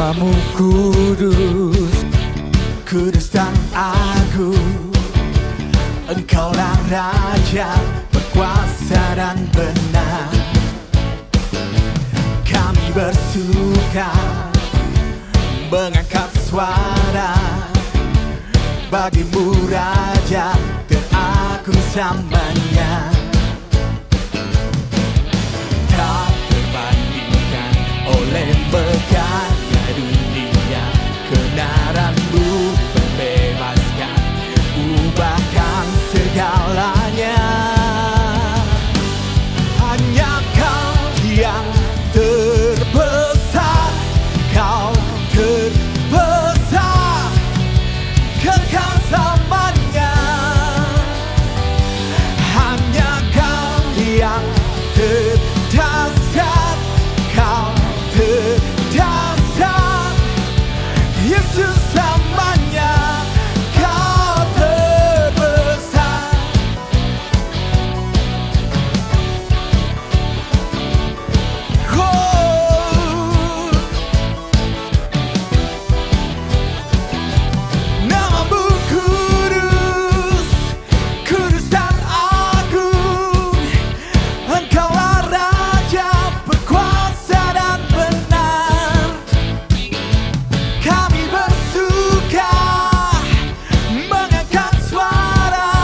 Namamu kudus, kudus dan agung. Engkaulah Raja berkuasa dan benar. Kami bersuka mengangkat suara bagimu Raja teragung samanya. Tak terbandingkan oleh megahnya dunia, kebenaran-Mu membebaskan, ubahkan segalanya. Hanya Kau yang terbesar, Kau terbesar, kekal selamanya. Hanya Kau yang terdasar, Kau terdasar, Yesus selamanya. Kau terbesar. Namamu kudus, kudus dan agung. Engkaulah Raja berkuasa dan benar. Kami bersuka mengangkat suara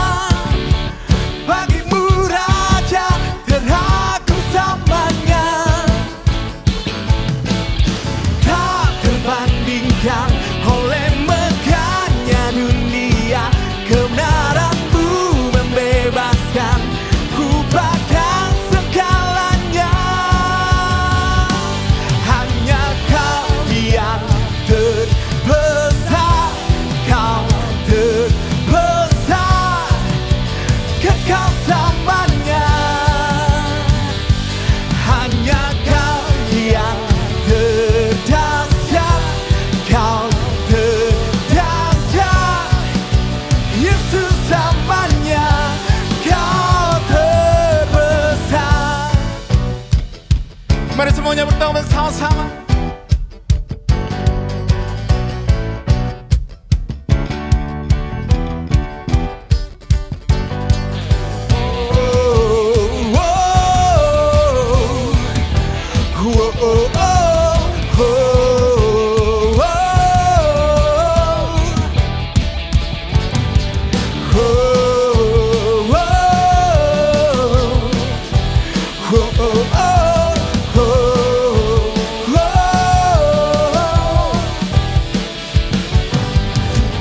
bagimu Raja teragung samanya. Tak terbandingkan oleh megahnya dunia, kebenaran-Mu membebaskan, ubahkan segalanya. Hanya Kau yang terbesar, Kau terbesar, kekal selamanya. Hanya Kau yang terdasar, Kau terdasar, Yesus selamanya. Kau terbesar. Mari semuanya berdoa bersama-sama.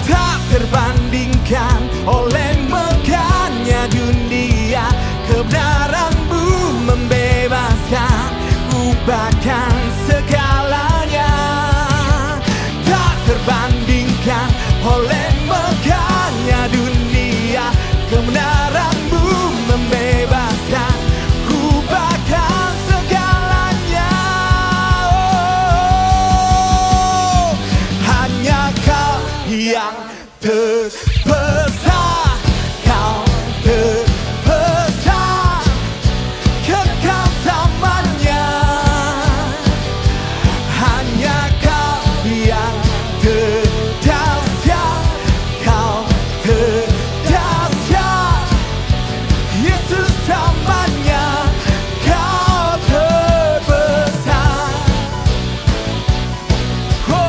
Tak terbandingkan oleh megahnya dunia, kebenaran-Mu membebaskan, ubahkan segalanya. Tak terbandingkan oleh megahnya dunia, kebenaran-Mu membebaskan, ubahkan segalanya. Oh, hanya Kau yang terbesar, Kau terbesar, kekal selamanya. Hanya Kau yang terdasar, Kau terdasar, Yesus selamanya. Kau terbesar. Oh,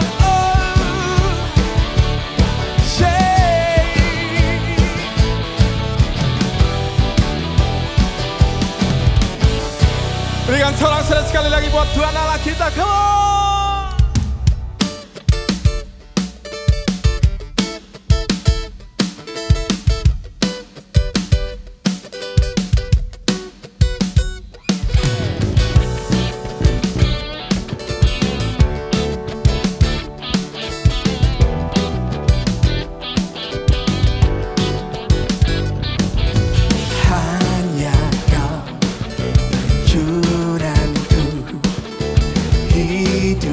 berikan sorak-sorai sekali lagi buat Tuhan Allah kita. Come on. Hanya Kau, junanku, hidup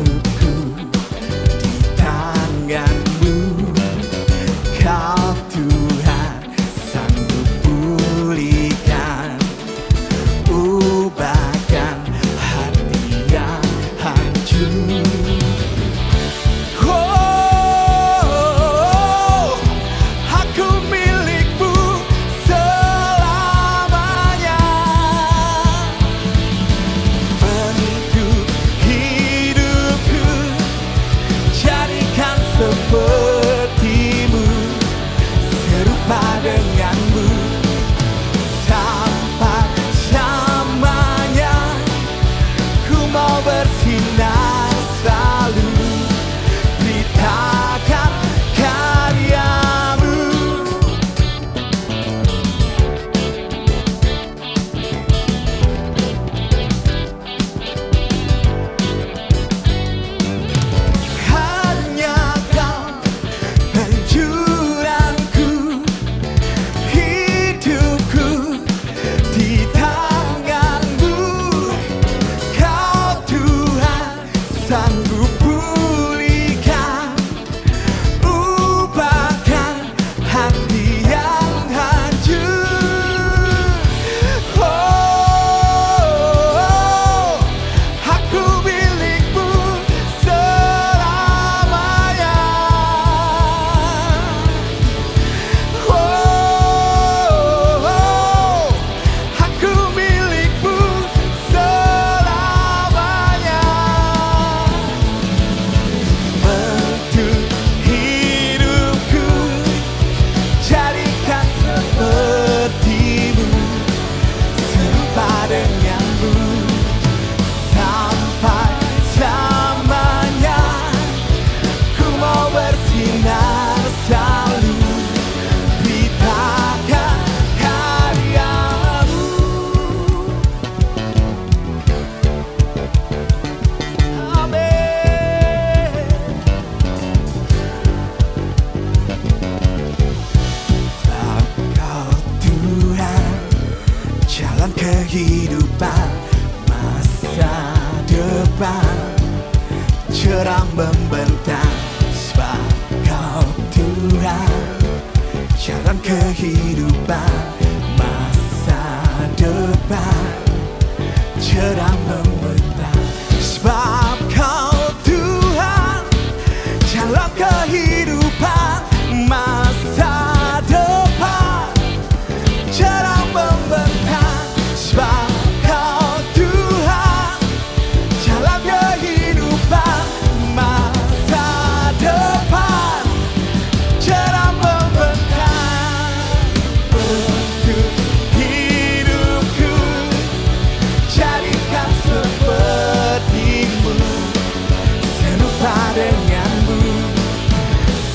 kehidupan masa depan cerah membentang, sebab Kau Tuhan. Jalan kehidupan masa depan cerah membentang, sebab Kau Tuhan. Jalan kehidupan masa depan cerah membentang, sebab Kau Tuhan. Jalan kehidupan masa depan cerah membentang. Untuk hidupku jadikan seperti-Mu, serupa denganmu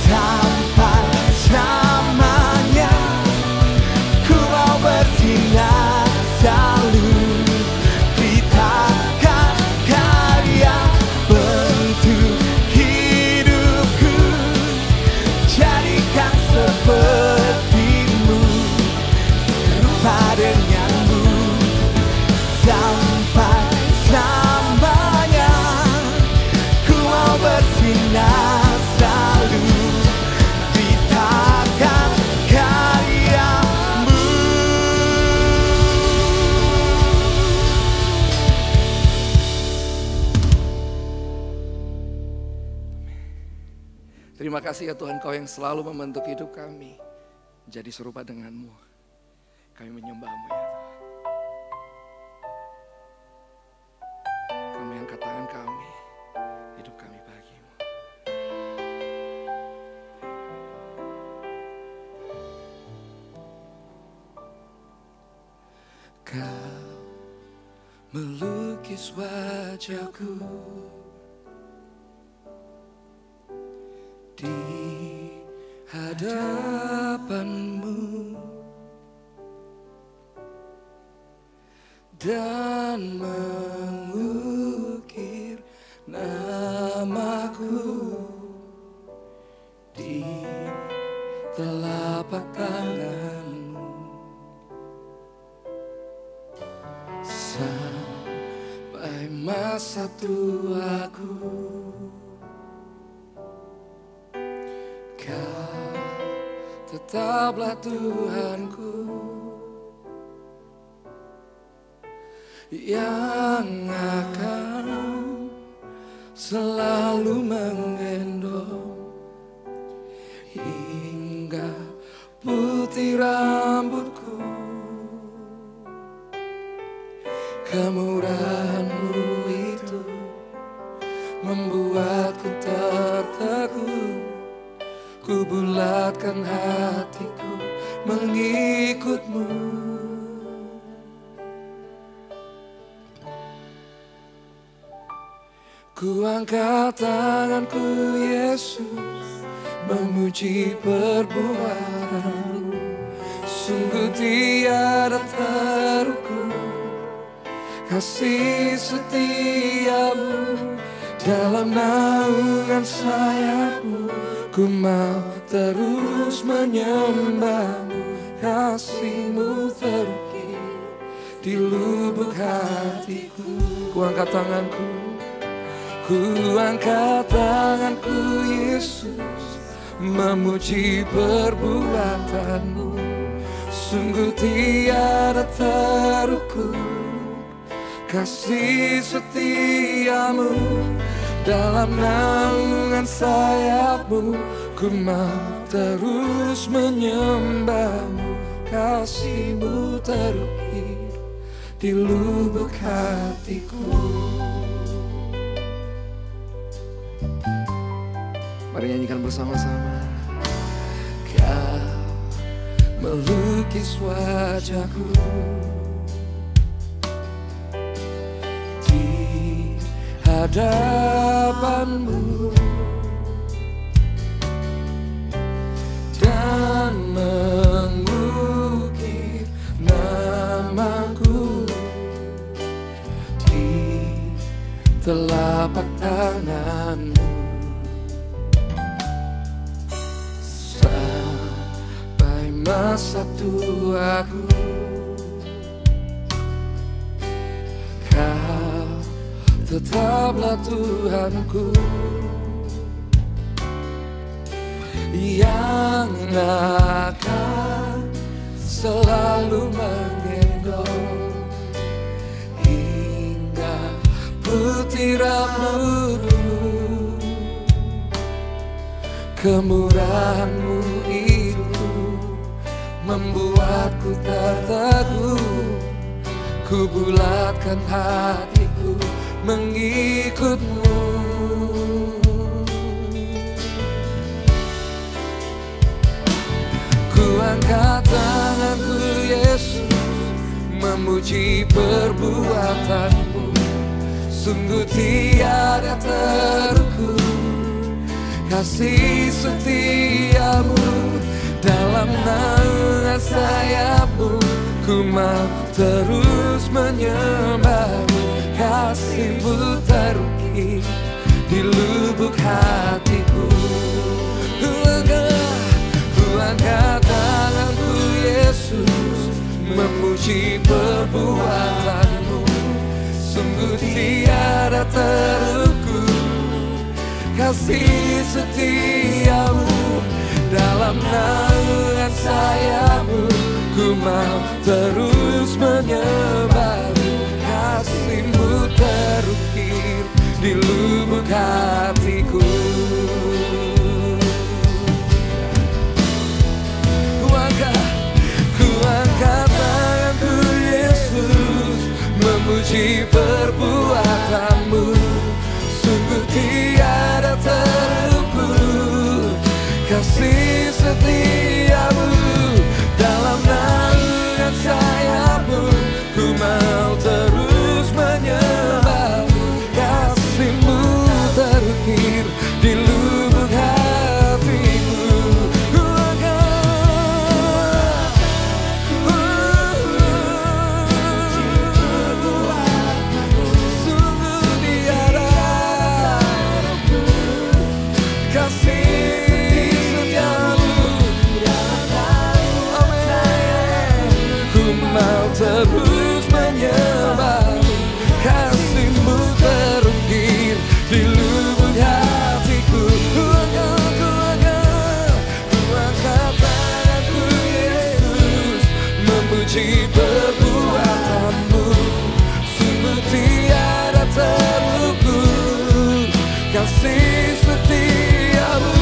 sampai selamanya. Ku mau bersinar selalu, beritakan karya bentuk hidupku, jadikan seperti-Mu, serupa denganmu sampai selamanya. Ku mau bersinar selalu, beritakan karya-Mu. Terima kasih ya Tuhan, Kau yang selalu membentuk hidup kami jadi serupa dengan-Mu. Kami menyembah-Mu ya Tuhan. Kami angkat tangan kami, hidup kami bagi-Mu. Kau melukis wajahku di hadapan-Mu, dan mengukir namaku di telapak tangan-Mu, sampai masa tuaku. Kau tetaplah Tuhanku, yang akan selalu menggendong hingga putih rambutku. Kemurahan-Mu itu membuatku terteguh. Ku bulatkan hatiku mengikut-Mu. Ku angkat tanganku Yesus, memuji perbuatan-Mu. Sungguh tiada terukur kasih setia-Mu. Dalam naungan sayap-Mu ku mau terus menyembah-Mu. Kasih-Mu terukir di lubuk hatiku. Ku angkat tanganku, ku angkat tanganku Yesus, memuji perbuatan-Mu. Sungguh tiada terukur kasih setia-Mu. Dalam naungan sayap-Mu ku mau terus menyembah-Mu. Kasih-Mu terukir di lubuk hatiku. Mari nyanyikan bersama-sama. Kau melukis wajahku di hadapan-Mu, dan mengukir namaku di telapak tangan-Mu. Sampai masa tuaku tetaplah Tuhanku yang akan selalu menggendong hingga putih rambutmu. Kemurahan-Mu itu membuatku terteguh, ku bulatkan hatiku mengikut-Mu. Ku angkat tanganku Yesus, memuji perbuatan-Mu. Sungguh tiada terukur kasih setia-Mu, dalam naungan sayap-Mu ku mau terus menyembah-Mu. Kasih-Mu terukir di lubuk hatiku. Ku angkat tanganku Yesus, memuji perbuatan-Mu. Sungguh tiada terukur kasih setia-Mu, dalam naungan sayap-Mu ku mau terus menyembah-Mu. Kasih-Mu terukir di lubuk hatiku. Ku angkat tanganku Yesus, memuji perbuatan-Mu. Sungguh tiada terukur kasih setia-Mu, dalam naungan sayap-Mu ku mau terus menyembah-Mu. Kasih-Mu terukir di lubuk hatiku. Terus menyembah-Mu, kasih-Mu terukir di lubuk hatiku. Ku angkat tanganku Yesus, memuji perbuatan-Mu. Sungguh tiada terukur kasih setia-Mu,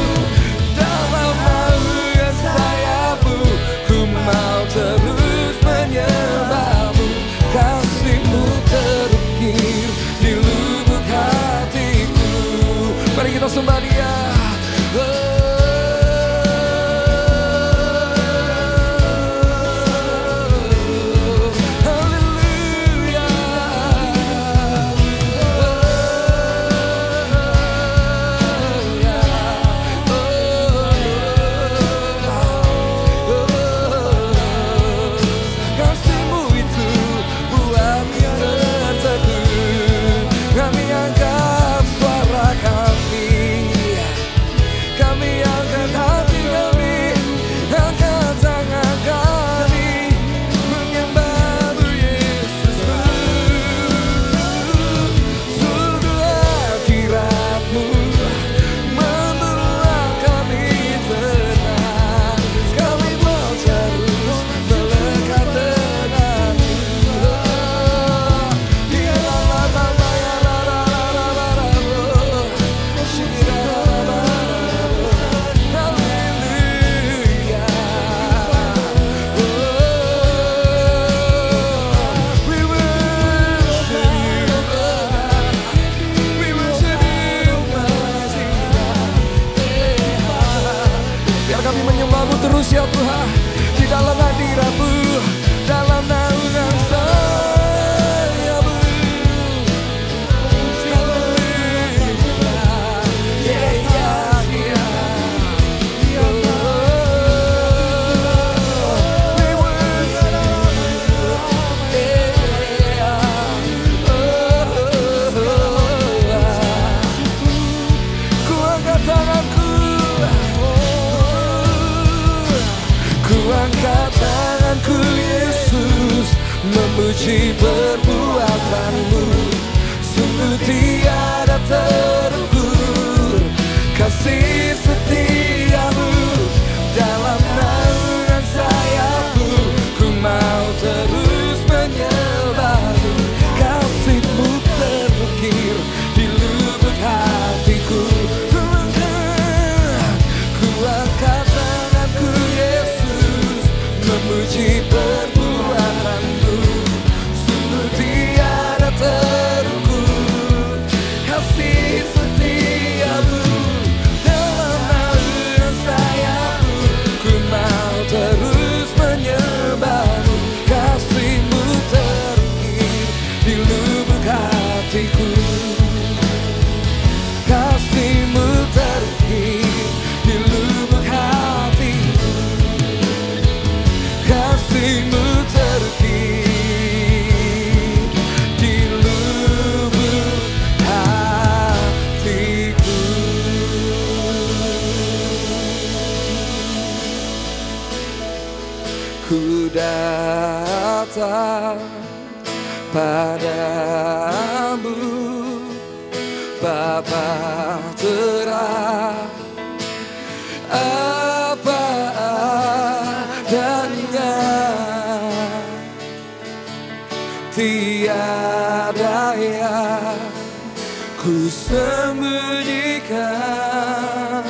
dalam naungan sayap-Mu ku mau terus menyembah-Mu. Kasih-Mu terukir di lubuk hatiku. Mari kita sembah Dia. Terus ya Tuhan, di dalam hadirat-Mu, dalam naungan sayap-Mu. Ku angkat tanganku, angkat tanganku Yesus, memuji perbuatan-Mu. sungguh tiada terukur kasih setiamu. Dalam naungan sayapmu ku mau terus menyembahmu. Kasih-Mu terukir di lubuk hatiku. Ku angkat tanganku Yesus, memuji perbuatanmu. Sungguh tiada terukur kasih setiamu. Dalam naungan sayapmu ku mau terus menyembahmu. Kasih-Mu terukir di lubuk hatiku. Kasih-Mu terukir di lubuk hatiku. Kasih-Mu terukir di lubuk hatiku. Ku datang padamu, Bapa terang, apa adanya, tiada yang ku sembunyikan.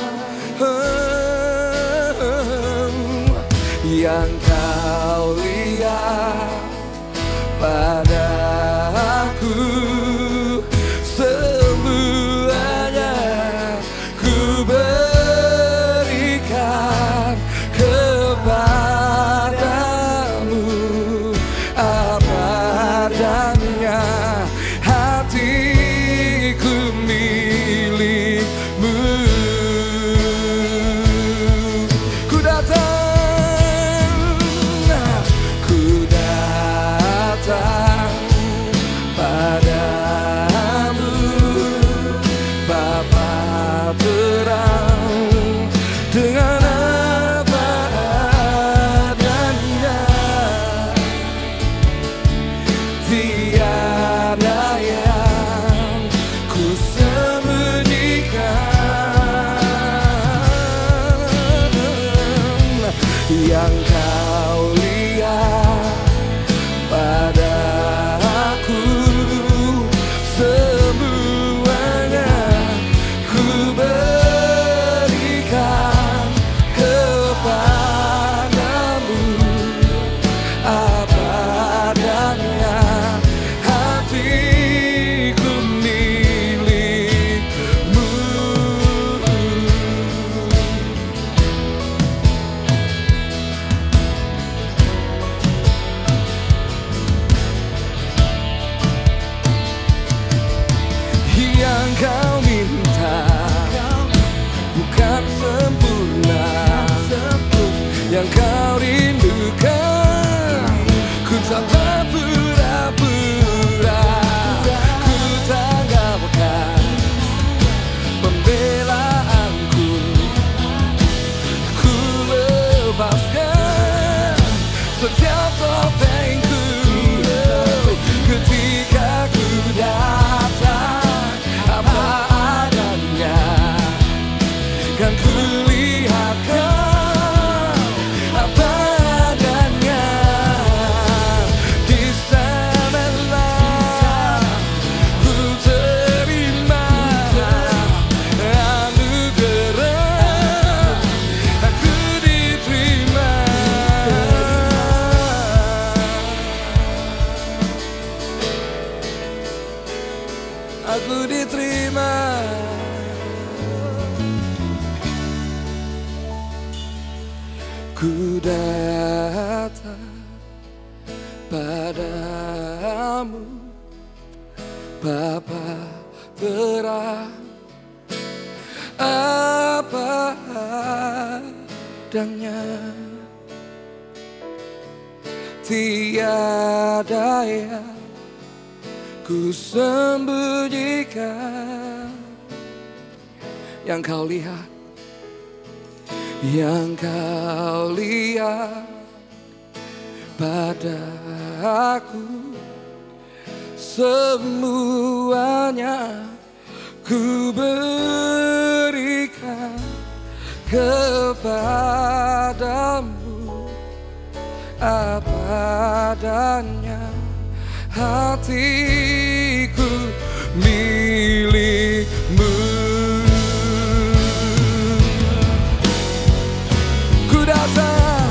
Yang Kau lihat padaku, semuanya ku berikan kepadamu. Apa adanya, hatiku milik-Mu. Ku datang padamu, Bapa terang, dengan apa adanya, tiada yang ku sembunyikan. Yang Kau lihat padaku, semuanya ku berikan kepadamu. Apa adanya, hatiku milik-Mu. Yang Kau minta bukan sempurna, yang Kau rindukan ku tak berpura-pura. Ku tanggalkan pembelaanku, ku lepaskan setiap topengku. Ketika ku datang, apa adanya kan ku lihatkan. Apa adanya, di sanalah ku terima anugerah. Aku diterima, aku diterima. Ku datang padamu, Bapa terang, apa adanya, tiada yang ku sembunyikan. Yang Kau lihat, yang Kau lihat padaku, semuanya ku berikan kepadamu, apa adanya hatiku milikmu. Ku datang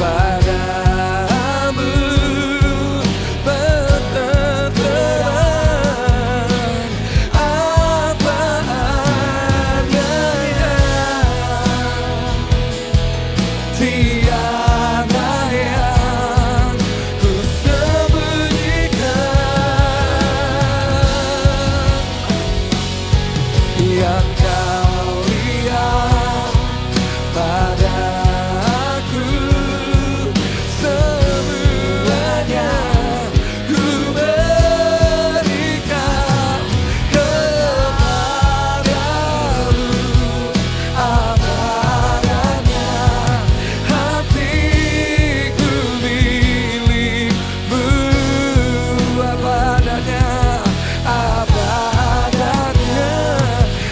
padamu, berterang apa adanya, tiada yang ku sembunyikan, yang kau lihat padaku, semuanya ku berikan kepadamu, apa adanya hatiku milikmu, apa adanya, apa adanya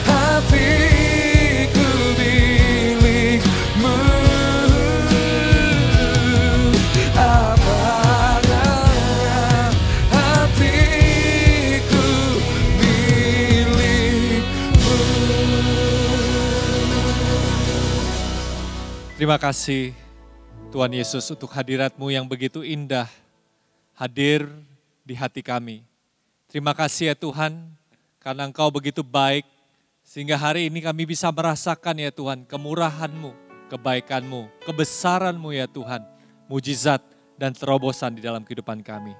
hatiku milikmu, apa adanya hatiku milikmu. Terima kasih Tuhan Yesus untuk hadirat-Mu yang begitu indah hadir di hati kami. Terima kasih ya Tuhan karena Engkau begitu baik sehingga hari ini kami bisa merasakan ya Tuhan kemurahan-Mu, kebaikan-Mu, kebesaran-Mu ya Tuhan, mujizat dan terobosan di dalam kehidupan kami.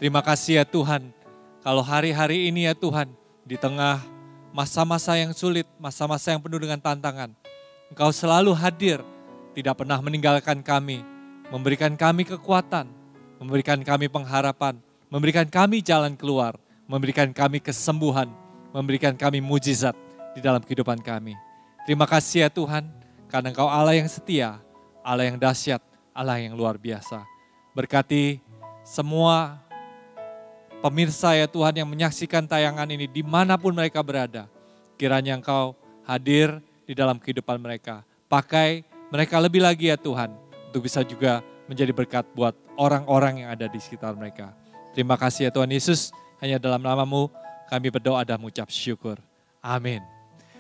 Terima kasih ya Tuhan kalau hari-hari ini ya Tuhan di tengah masa-masa yang sulit, masa-masa yang penuh dengan tantangan, Engkau selalu hadir, tidak pernah meninggalkan kami, memberikan kami kekuatan, memberikan kami pengharapan, memberikan kami jalan keluar, memberikan kami kesembuhan, memberikan kami mujizat di dalam kehidupan kami. Terima kasih ya Tuhan, karena Engkau Allah yang setia, Allah yang dahsyat, Allah yang luar biasa. Berkati semua pemirsa ya Tuhan yang menyaksikan tayangan ini dimanapun mereka berada. Kiranya Engkau hadir di dalam kehidupan mereka. Pakai mereka lebih lagi ya Tuhan, untuk bisa juga menjadi berkat buat orang-orang yang ada di sekitar mereka. Terima kasih ya Tuhan Yesus, hanya dalam nama-Mu kami berdoa dan mengucap syukur. Amin.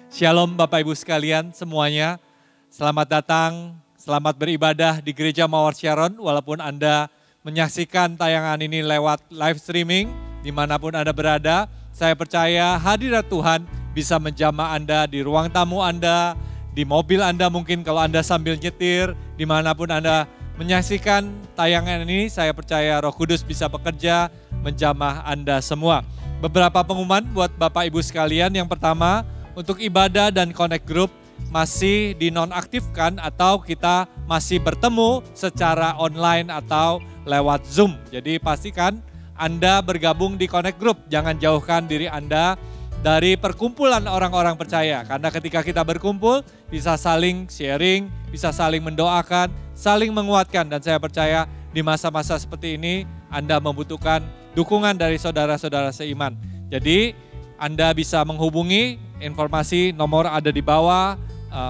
Shalom Bapak Ibu sekalian semuanya, selamat datang, selamat beribadah di Gereja Mawar Sharon, walaupun Anda menyaksikan tayangan ini lewat live streaming, dimanapun Anda berada, saya percaya hadirat Tuhan bisa menjamah Anda di ruang tamu Anda, di mobil Anda mungkin kalau Anda sambil nyetir, dimanapun Anda menyaksikan tayangan ini, saya percaya Roh Kudus bisa bekerja menjamah Anda semua. Beberapa pengumuman buat Bapak Ibu sekalian. Yang pertama, untuk ibadah dan connect group masih dinonaktifkan atau kita masih bertemu secara online atau lewat Zoom. Jadi pastikan Anda bergabung di connect group, jangan jauhkan diri Anda dari perkumpulan orang-orang percaya. Karena ketika kita berkumpul, bisa saling sharing, bisa saling mendoakan, saling menguatkan. Dan saya percaya di masa-masa seperti ini, Anda membutuhkan dukungan dari saudara-saudara seiman. Jadi Anda bisa menghubungi, informasi nomor ada di bawah,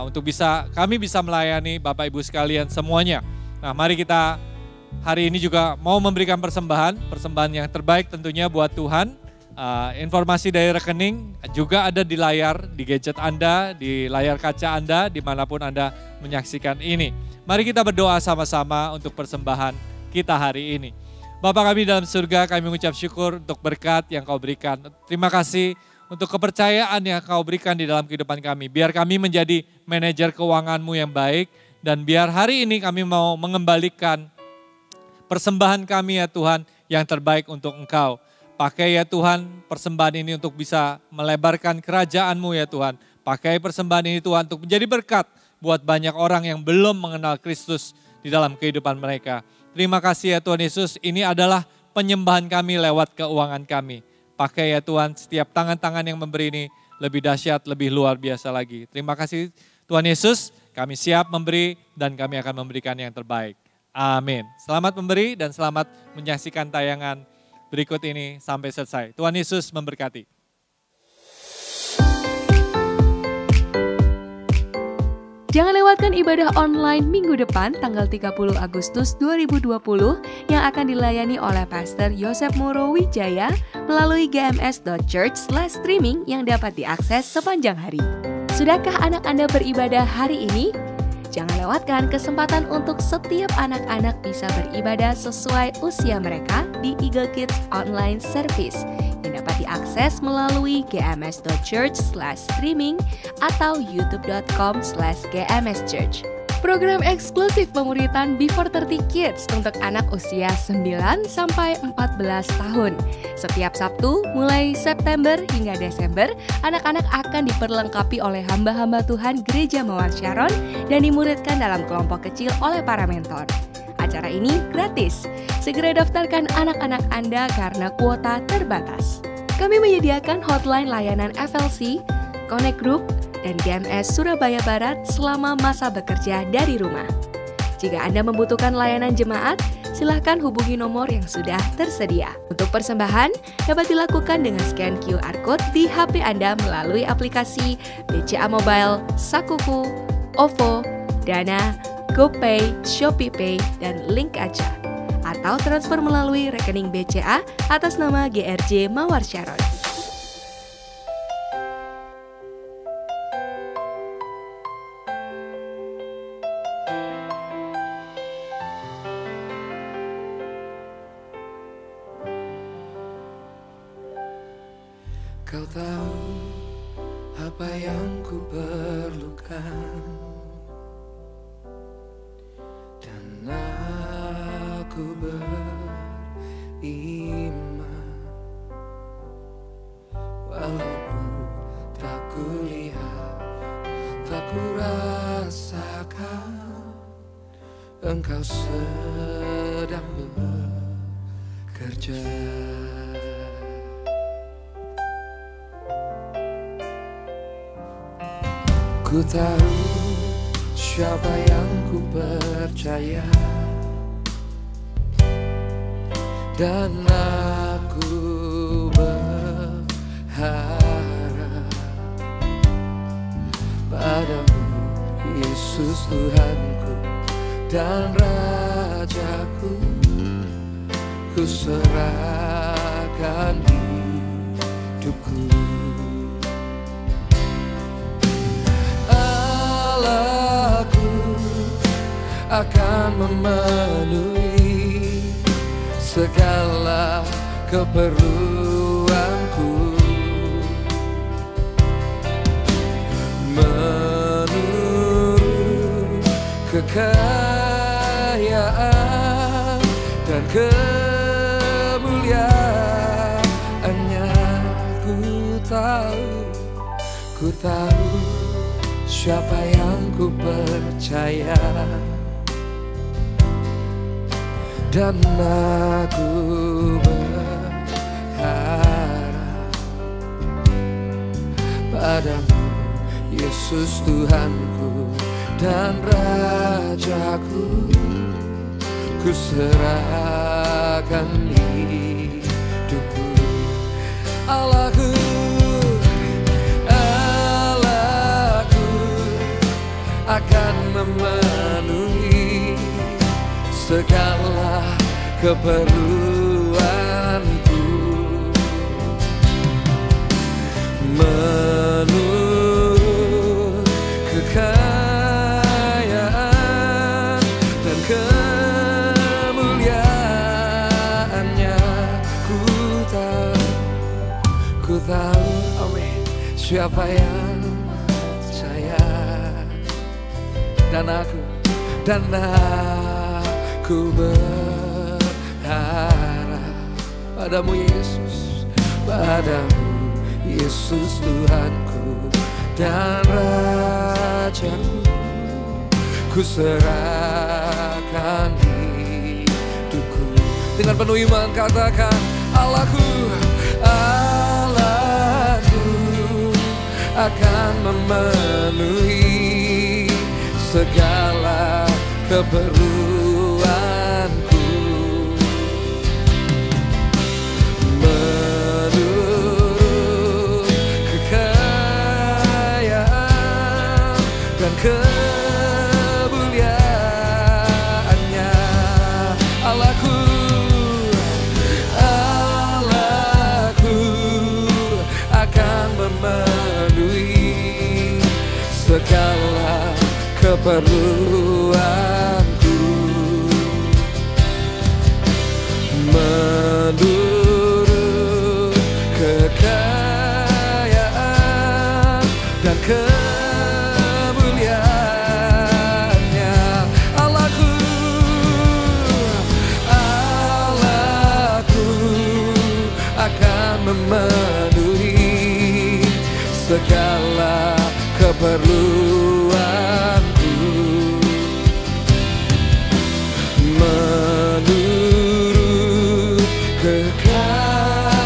untuk kami bisa melayani Bapak Ibu sekalian semuanya. Nah mari kita hari ini juga mau memberikan persembahan yang terbaik tentunya buat Tuhan. Informasi dari rekening juga ada di layar, di gadget Anda, di layar kaca Anda, dimanapun Anda menyaksikan ini. Mari kita berdoa sama-sama untuk persembahan kita hari ini. Bapa kami dalam surga, kami mengucap syukur untuk berkat yang Kau berikan. Terima kasih untuk kepercayaan yang Kau berikan di dalam kehidupan kami. Biar kami menjadi manajer keuangan-Mu yang baik, dan biar hari ini kami mau mengembalikan persembahan kami ya Tuhan yang terbaik untuk Engkau. Pakai ya Tuhan persembahan ini untuk bisa melebarkan kerajaan-Mu ya Tuhan. Pakai persembahan ini Tuhan untuk menjadi berkat buat banyak orang yang belum mengenal Kristus di dalam kehidupan mereka. Terima kasih ya Tuhan Yesus, ini adalah penyembahan kami lewat keuangan kami. Pakai ya Tuhan setiap tangan-tangan yang memberi ini lebih dahsyat, lebih luar biasa lagi. Terima kasih Tuhan Yesus, kami siap memberi dan kami akan memberikan yang terbaik. Amin. Selamat memberi dan selamat menyaksikan tayangan berikut ini sampai selesai. Tuhan Yesus memberkati. Jangan lewatkan ibadah online minggu depan tanggal 30 Agustus 2020 yang akan dilayani oleh Pastor Yosef Moro Wijaya melalui gms.church/streaming yang dapat diakses sepanjang hari. Sudahkah anak Anda beribadah hari ini? Jangan lewatkan kesempatan untuk setiap anak-anak bisa beribadah sesuai usia mereka di Eagle Kids Online Service yang dapat diakses melalui gms.church/streaming atau youtube.com/gmschurch. Program eksklusif pemuritan Before 30 Kids untuk anak usia 9 sampai 14 tahun. Setiap Sabtu mulai September hingga Desember, anak-anak akan diperlengkapi oleh hamba-hamba Tuhan Gereja Mawar Sharon dan dimuridkan dalam kelompok kecil oleh para mentor. Acara ini gratis. Segera daftarkan anak-anak Anda karena kuota terbatas. Kami menyediakan hotline layanan FLC, Connect Group, dan GMS Surabaya Barat selama masa bekerja dari rumah. Jika Anda membutuhkan layanan jemaat, silahkan hubungi nomor yang sudah tersedia. Untuk persembahan, dapat dilakukan dengan scan QR Code di HP Anda melalui aplikasi BCA Mobile, Sakuku, OVO, Dana, GoPay, ShopeePay, dan Link Aja. Atau transfer melalui rekening BCA atas nama GRJ Mawar Sharon. Kau tahu apa yang ku perlukan, dan aku beriman, walaupun tak kulihat, tak kurasakan, Engkau sedang bekerja. Ku tahu siapa yang ku percaya, dan aku berharap padamu, Yesus Tuhanku dan Rajaku. Ku serahkan hidupku. Akan memenuhi segala keperluanku, menurut kekayaan dan kemuliaannya. Ku tahu siapa yang ku percaya, dan aku berharap padamu, Yesus Tuhanku dan Rajaku. Ku serahkan hidupku. Allahku, Allahku akan memenuhi segala keperluanku, menurut kekayaan dan kemuliaannya. Ku tahu, amin, siapa yang percaya, dan aku berharap padamu, Yesus, padamu, Yesus Tuhanku dan Rajaku. Ku serahkan hidupku. Dengan penuh iman katakan, Allahku, Allahku akan memenuhi segala keperluan kemuliaannya. Allahku, Allahku akan memenuhi segala keperluanku. Menurut kekayaan dan kemuliaannya. Allahku, Allahku akan memenuhi segala keperluanku. Menurut kekayaan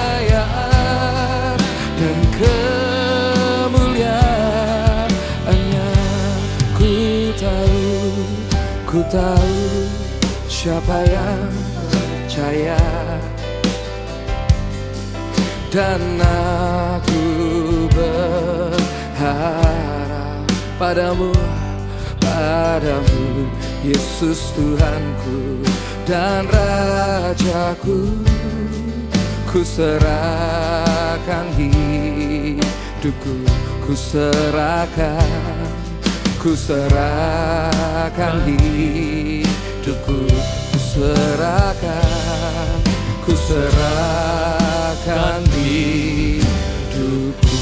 dan kemuliaannya. Ku tahu siapa yang percaya, dan aku berharap padamu, padamu Yesus Tuhanku dan Rajaku. Ku serahkan hidupku, ku serahkan hidupku, ku serahkan hidupku.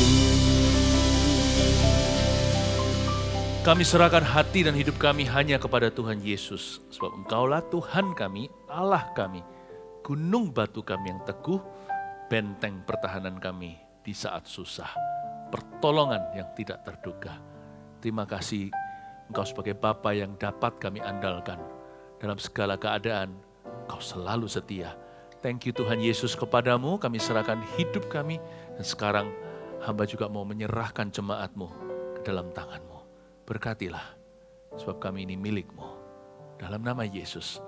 Kami serahkan hati dan hidup kami hanya kepada Tuhan Yesus. Sebab Engkaulah Tuhan kami, Allah kami, gunung batu kami yang teguh, benteng pertahanan kami di saat susah, pertolongan yang tidak terduga. Terima kasih Engkau sebagai Bapa yang dapat kami andalkan. Dalam segala keadaan, Engkau selalu setia. Thank you Tuhan Yesus, kepadamu kami serahkan hidup kami. Dan sekarang hamba juga mau menyerahkan jemaat-Mu ke dalam tangan-Mu. Berkatilah, sebab kami ini milik-Mu. Dalam nama Yesus,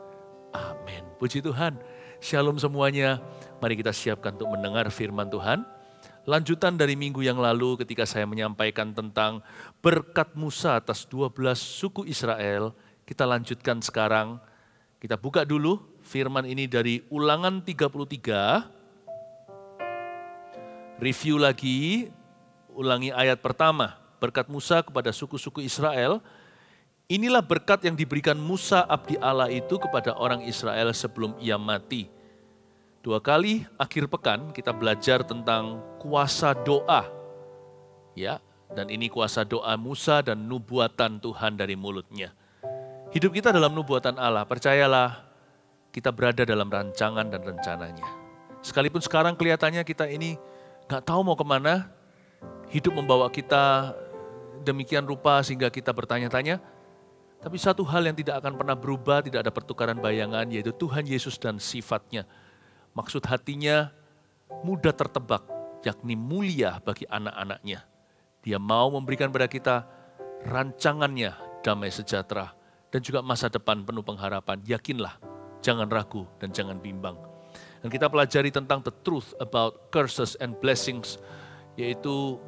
amin. Puji Tuhan, shalom semuanya. Mari kita siapkan untuk mendengar firman Tuhan. Lanjutan dari minggu yang lalu ketika saya menyampaikan tentang berkat Musa atas 12 suku Israel. Kita lanjutkan sekarang. Kita buka dulu firman ini dari Ulangan 33. Review lagi, ulangi ayat pertama. Berkat Musa kepada suku-suku Israel. Inilah berkat yang diberikan Musa abdi Allah itu kepada orang Israel sebelum ia mati. 2 kali akhir pekan kita belajar tentang kuasa doa. Ya, dan ini kuasa doa Musa dan nubuatan Tuhan dari mulutnya. Hidup kita dalam nubuatan Allah, percayalah kita berada dalam rancangan dan rencananya. Sekalipun sekarang kelihatannya kita ini gak tahu mau kemana, hidup membawa kita demikian rupa sehingga kita bertanya-tanya, tapi satu hal yang tidak akan pernah berubah, tidak ada pertukaran bayangan, yaitu Tuhan Yesus dan sifatnya. Maksud hatinya mudah tertebak, yakni mulia bagi anak-anaknya. Dia mau memberikan kepada kita rancangannya, damai sejahtera, dan juga masa depan penuh pengharapan. Yakinlah, jangan ragu dan jangan bimbang. Dan kita pelajari tentang the truth about curses and blessings, yaitu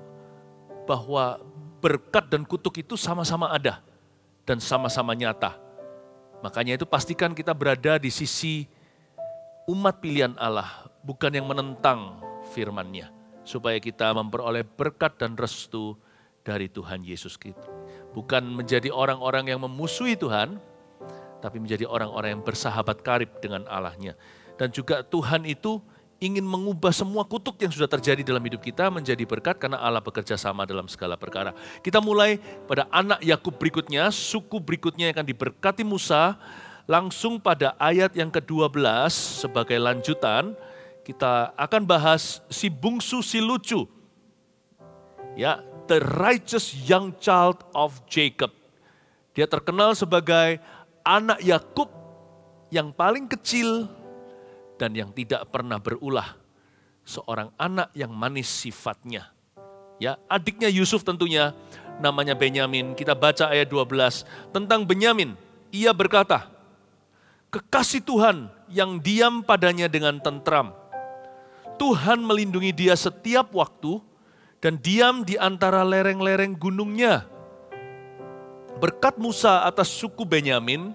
bahwa berkat dan kutuk itu sama-sama ada dan sama-sama nyata. Makanya itu pastikan kita berada di sisi umat pilihan Allah, bukan yang menentang firman-Nya, supaya kita memperoleh berkat dan restu dari Tuhan Yesus kita. Bukan menjadi orang-orang yang memusuhi Tuhan, tapi menjadi orang-orang yang bersahabat karib dengan Allah-Nya. Dan juga Tuhan itu ingin mengubah semua kutuk yang sudah terjadi dalam hidup kita menjadi berkat karena Allah bekerja sama dalam segala perkara. Kita mulai pada anak Yakub berikutnya, suku berikutnya yang akan diberkati Musa. Langsung pada ayat yang ke-12 sebagai lanjutan, kita akan bahas si bungsu si lucu. Ya, the righteous young child of Jacob. Dia terkenal sebagai anak Yakub yang paling kecil dan yang tidak pernah berulah. Seorang anak yang manis sifatnya. Ya, adiknya Yusuf tentunya, namanya Benyamin. Kita baca ayat 12 tentang Benyamin. Ia berkata, kekasih Tuhan yang diam padanya dengan tentram. Tuhan melindungi dia setiap waktu dan diam di antara lereng-lereng gunungnya. berkat Musa atas suku Benyamin,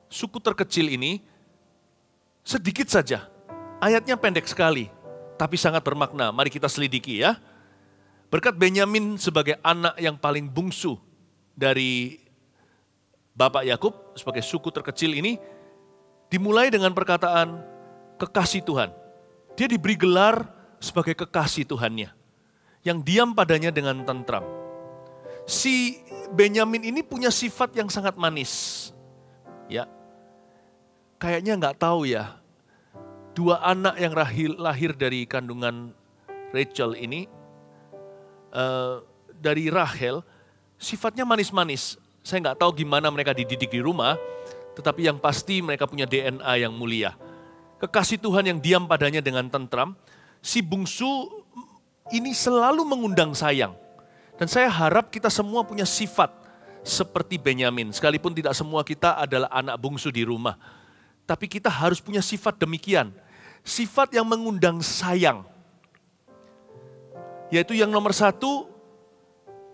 suku terkecil ini, sedikit saja. Ayatnya pendek sekali, tapi sangat bermakna. Mari kita selidiki ya. Berkat Benyamin sebagai anak yang paling bungsu dari Bapak Yakub sebagai suku terkecil ini, dimulai dengan perkataan kekasih Tuhan. Dia diberi gelar sebagai kekasih Tuhannya, yang diam padanya dengan tentram. Si Benyamin ini punya sifat yang sangat manis. Ya, kayaknya nggak tahu ya, dua anak yang lahir dari kandungan Rachel ini, dari Rahel, sifatnya manis-manis. Saya nggak tahu gimana mereka dididik di rumah, tetapi yang pasti mereka punya DNA yang mulia. Kekasih Tuhan yang diam padanya dengan tentram, si bungsu ini selalu mengundang sayang. Dan saya harap kita semua punya sifat seperti Benyamin, sekalipun tidak semua kita adalah anak bungsu di rumah. Tapi kita harus punya sifat demikian, sifat yang mengundang sayang. Yaitu yang nomor satu,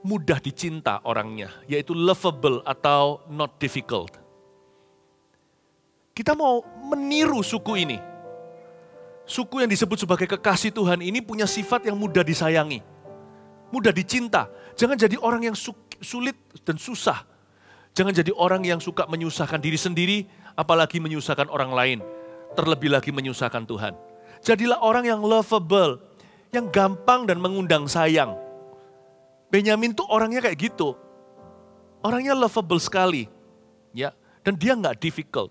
mudah dicinta orangnya, yaitu lovable atau not difficult. Kita mau meniru suku ini. Suku yang disebut sebagai kekasih Tuhan ini punya sifat yang mudah disayangi, mudah dicinta. Jangan jadi orang yang sulit dan susah. Jangan jadi orang yang suka menyusahkan diri sendiri, apalagi menyusahkan orang lain. Terlebih lagi menyusahkan Tuhan. Jadilah orang yang lovable, yang gampang dan mengundang sayang. Benyamin tuh orangnya kayak gitu. Orangnya lovable sekali. Ya, dan dia nggak difficult.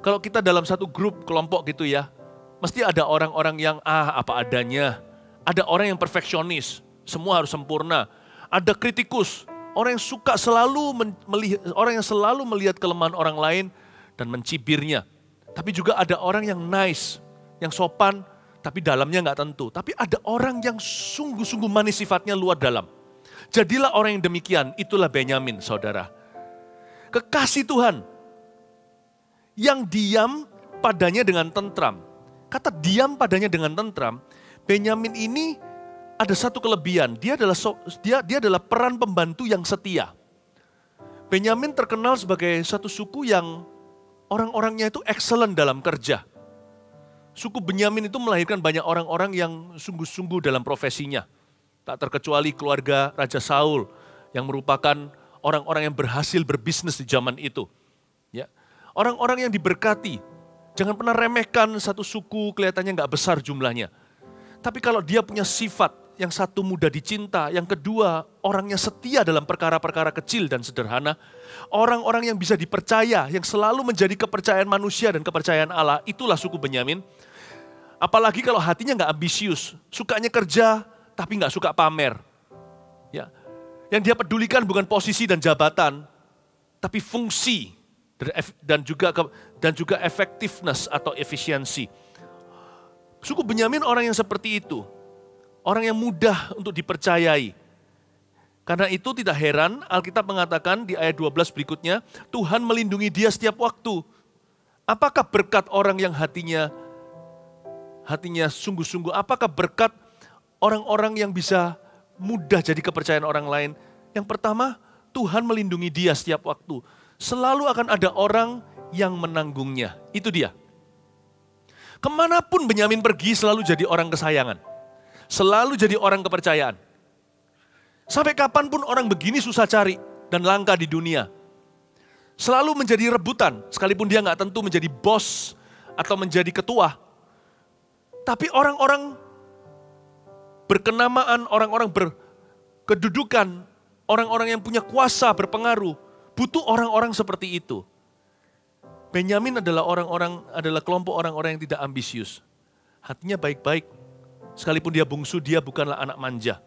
Kalau kita dalam satu grup, kelompok gitu ya, mesti ada orang-orang yang apa adanya. Ada orang yang perfeksionis, semua harus sempurna. Ada kritikus, orang yang suka orang yang selalu melihat kelemahan orang lain dan mencibirnya. Tapi juga ada orang yang nice, yang sopan, tapi dalamnya nggak tentu. Tapi ada orang yang sungguh-sungguh manis sifatnya luar dalam. Jadilah orang yang demikian, itulah Benyamin, saudara. Kekasih Tuhan yang diam padanya dengan tentram. Kata diam padanya dengan tentram, Benyamin ini ada satu kelebihan. Dia adalah peran pembantu yang setia. Benyamin terkenal sebagai satu suku yang orang-orangnya itu excellent dalam kerja. Suku Benyamin itu melahirkan banyak orang-orang yang sungguh-sungguh dalam profesinya. Tak terkecuali keluarga Raja Saul yang merupakan orang-orang yang berhasil berbisnis di zaman itu. Ya. Orang-orang yang diberkati. Jangan pernah remehkan satu suku kelihatannya nggak besar jumlahnya. Tapi kalau dia punya sifat, yang satu mudah dicinta, yang kedua orangnya setia dalam perkara-perkara kecil dan sederhana. Orang-orang yang bisa dipercaya, yang selalu menjadi kepercayaan manusia dan kepercayaan Allah, itulah suku Benyamin. Apalagi kalau hatinya nggak ambisius, sukanya kerja tapi nggak suka pamer. Ya. Yang dia pedulikan bukan posisi dan jabatan, tapi fungsi dan juga effectiveness atau efisiensi. Suku Benyamin orang yang seperti itu. Orang yang mudah untuk dipercayai. Karena itu tidak heran Alkitab mengatakan di ayat 12 berikutnya, Tuhan melindungi dia setiap waktu. Apakah berkat orang yang hatinya sungguh-sungguh? Apakah berkat orang-orang yang bisa mudah jadi kepercayaan orang lain? Yang pertama, Tuhan melindungi dia setiap waktu. Selalu akan ada orang yang menanggungnya. Itu dia. Kemanapun Benyamin pergi selalu jadi orang kesayangan. Selalu jadi orang kepercayaan. Sampai kapanpun orang begini susah cari dan langka di dunia. Selalu menjadi rebutan, sekalipun dia nggak tentu menjadi bos atau menjadi ketua. Tapi orang-orang berkenamaan, orang-orang berkedudukan, orang-orang yang punya kuasa, berpengaruh, butuh orang-orang seperti itu. Benyamin adalah kelompok orang-orang yang tidak ambisius. Hatinya baik-baik. Sekalipun dia bungsu, dia bukanlah anak manja.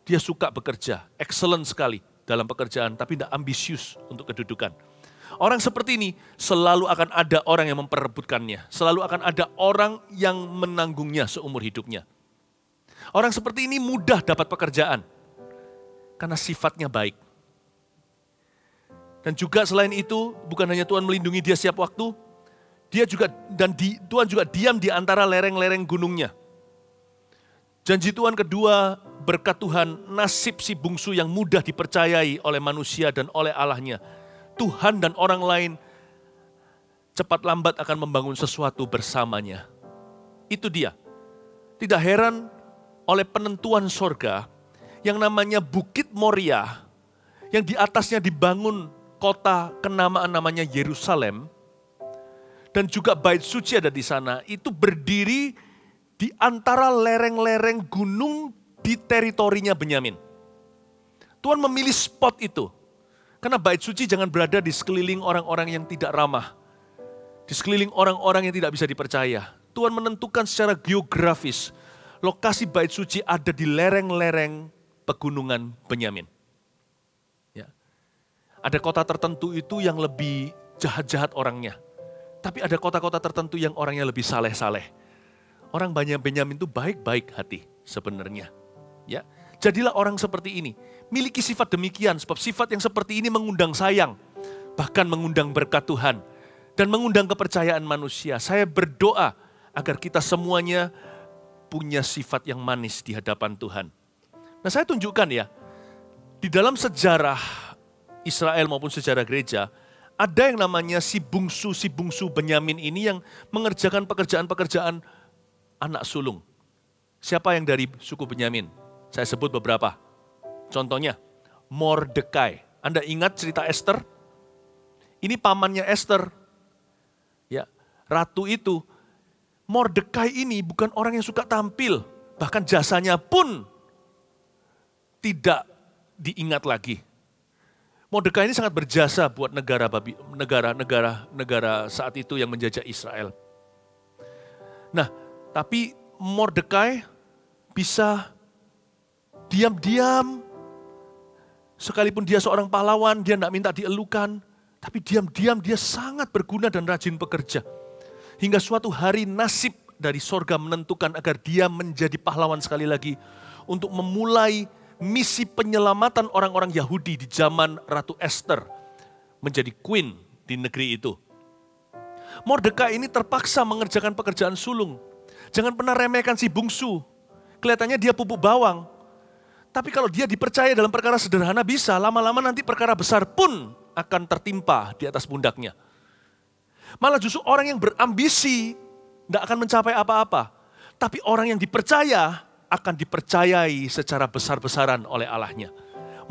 Dia suka bekerja, excellent sekali dalam pekerjaan, tapi tidak ambisius untuk kedudukan. Orang seperti ini selalu akan ada orang yang memperebutkannya. Selalu akan ada orang yang menanggungnya seumur hidupnya. Orang seperti ini mudah dapat pekerjaan, karena sifatnya baik. Dan juga selain itu, bukan hanya Tuhan melindungi dia setiap waktu, Tuhan juga diam di antara lereng-lereng gunungnya. Janji Tuhan kedua berkat Tuhan, nasib si bungsu yang mudah dipercayai oleh manusia dan oleh Allahnya. Tuhan dan orang lain cepat lambat akan membangun sesuatu bersamanya. Itu dia. Tidak heran oleh penentuan sorga yang namanya Bukit Moria, yang di atasnya dibangun kota kenamaan namanya Yerusalem, dan juga Bait Suci ada di sana, itu berdiri di antara lereng-lereng gunung di teritorinya Benyamin. Tuhan memilih spot itu, karena Bait Suci jangan berada di sekeliling orang-orang yang tidak ramah, di sekeliling orang-orang yang tidak bisa dipercaya. Tuhan menentukan secara geografis, lokasi Bait Suci ada di lereng-lereng pegunungan Benyamin. Ya. Ada kota tertentu itu yang lebih jahat-jahat orangnya. Tapi ada kota-kota tertentu yang orangnya lebih saleh-saleh. Orang banyak Benyamin itu baik-baik hati sebenarnya. Ya. Jadilah orang seperti ini. Miliki sifat demikian, sebab sifat yang seperti ini mengundang sayang. Bahkan mengundang berkat Tuhan. Dan mengundang kepercayaan manusia. Saya berdoa agar kita semuanya punya sifat yang manis di hadapan Tuhan. Nah, saya tunjukkan ya, di dalam sejarah Israel maupun sejarah gereja, ada yang namanya si bungsu Benyamin ini yang mengerjakan pekerjaan-pekerjaan anak sulung. Siapa yang dari suku Benyamin? Saya sebut beberapa. Contohnya, Mordekai. Anda ingat cerita Esther? Ini pamannya Esther. Ya, ratu itu. Mordekai ini bukan orang yang suka tampil, bahkan jasanya pun tidak diingat lagi. Mordekai ini sangat berjasa buat negara saat itu yang menjajah Israel. Nah, tapi Mordekai bisa diam-diam, sekalipun dia seorang pahlawan, dia tidak minta dielukan, tapi diam-diam dia sangat berguna dan rajin bekerja. Hingga suatu hari nasib dari sorga menentukan agar dia menjadi pahlawan sekali lagi untuk memulai misi penyelamatan orang-orang Yahudi di zaman Ratu Esther menjadi queen di negeri itu. Mordekai ini terpaksa mengerjakan pekerjaan sulung. Jangan pernah remehkan si bungsu. Kelihatannya dia pupuk bawang. Tapi kalau dia dipercaya dalam perkara sederhana bisa, lama-lama nanti perkara besar pun akan tertimpa di atas pundaknya. Malah justru orang yang berambisi tidak akan mencapai apa-apa. Tapi orang yang dipercaya akan dipercayai secara besar-besaran oleh Allahnya.